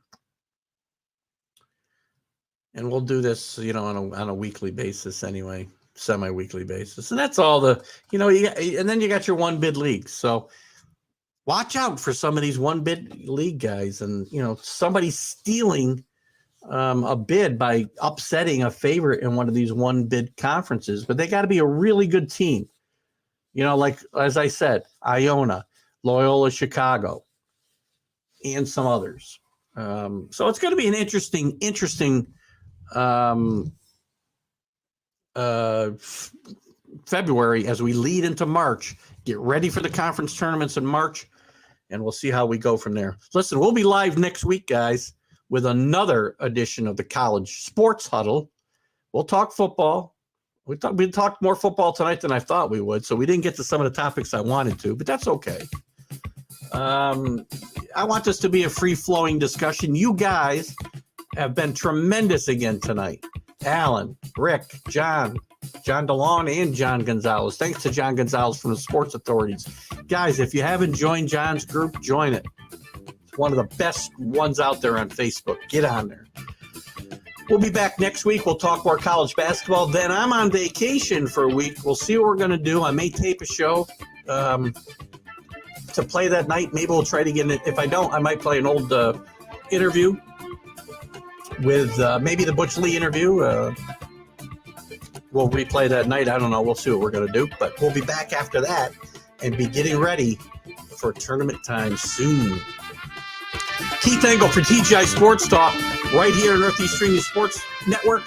And we'll do this, on a weekly basis anyway, semi-weekly basis. And that's all and then you got your one-bid leagues. So watch out for some of these one-bid league guys and, somebody stealing a bid by upsetting a favorite in one of these one-bid conferences. But they got to be a really good team. Like, as I said, Iona, Loyola Chicago, and some others. So it's going to be an interesting February as we lead into March. Get ready for the conference tournaments in March, and we'll see how we go from there. Listen, we'll be live next week, guys, with another edition of the College Sports Huddle. We'll talk football. We talked more football tonight than I thought we would, so we didn't get to some of the topics I wanted to, but that's okay. I want this to be a free-flowing discussion. You guys have been tremendous again tonight. Alan, Rick, John DeLon, and John Gonzalez. Thanks to John Gonzalez from the Sports Authorities. Guys, if you haven't joined John's group, join it. It's one of the best ones out there on Facebook. Get on there. We'll be back next week. We'll talk more college basketball. Then I'm on vacation for a week. We'll see what we're going to do. I may tape a show to play that night. Maybe we'll try to get it. If I don't, I might play an old interview with maybe the Butch Lee interview. We'll replay that night. I don't know. We'll see what we're going to do. But we'll be back after that and be getting ready for tournament time soon. Keith Engel for TGI Sports Talk right here in Northeast Streaming Sports Network.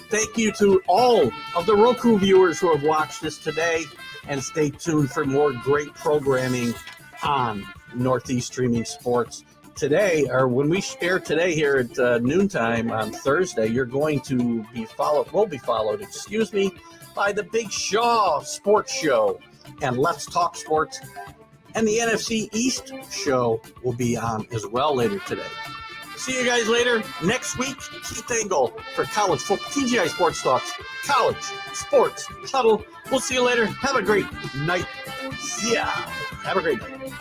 Thank you to all of the Roku viewers who have watched this today, and stay tuned for more great programming on Northeast Streaming Sports. today, or when we air today here at noontime on Thursday, you're going to be followed, by the Big Shaw Sports Show and Let's Talk Sports. And the NFC East show will be on as well later today. See you guys later next week. Keith Engel for College Football, TGI Sports Talks, College Sports Huddle. We'll see you later. Have a great night. Yeah. Have a great night.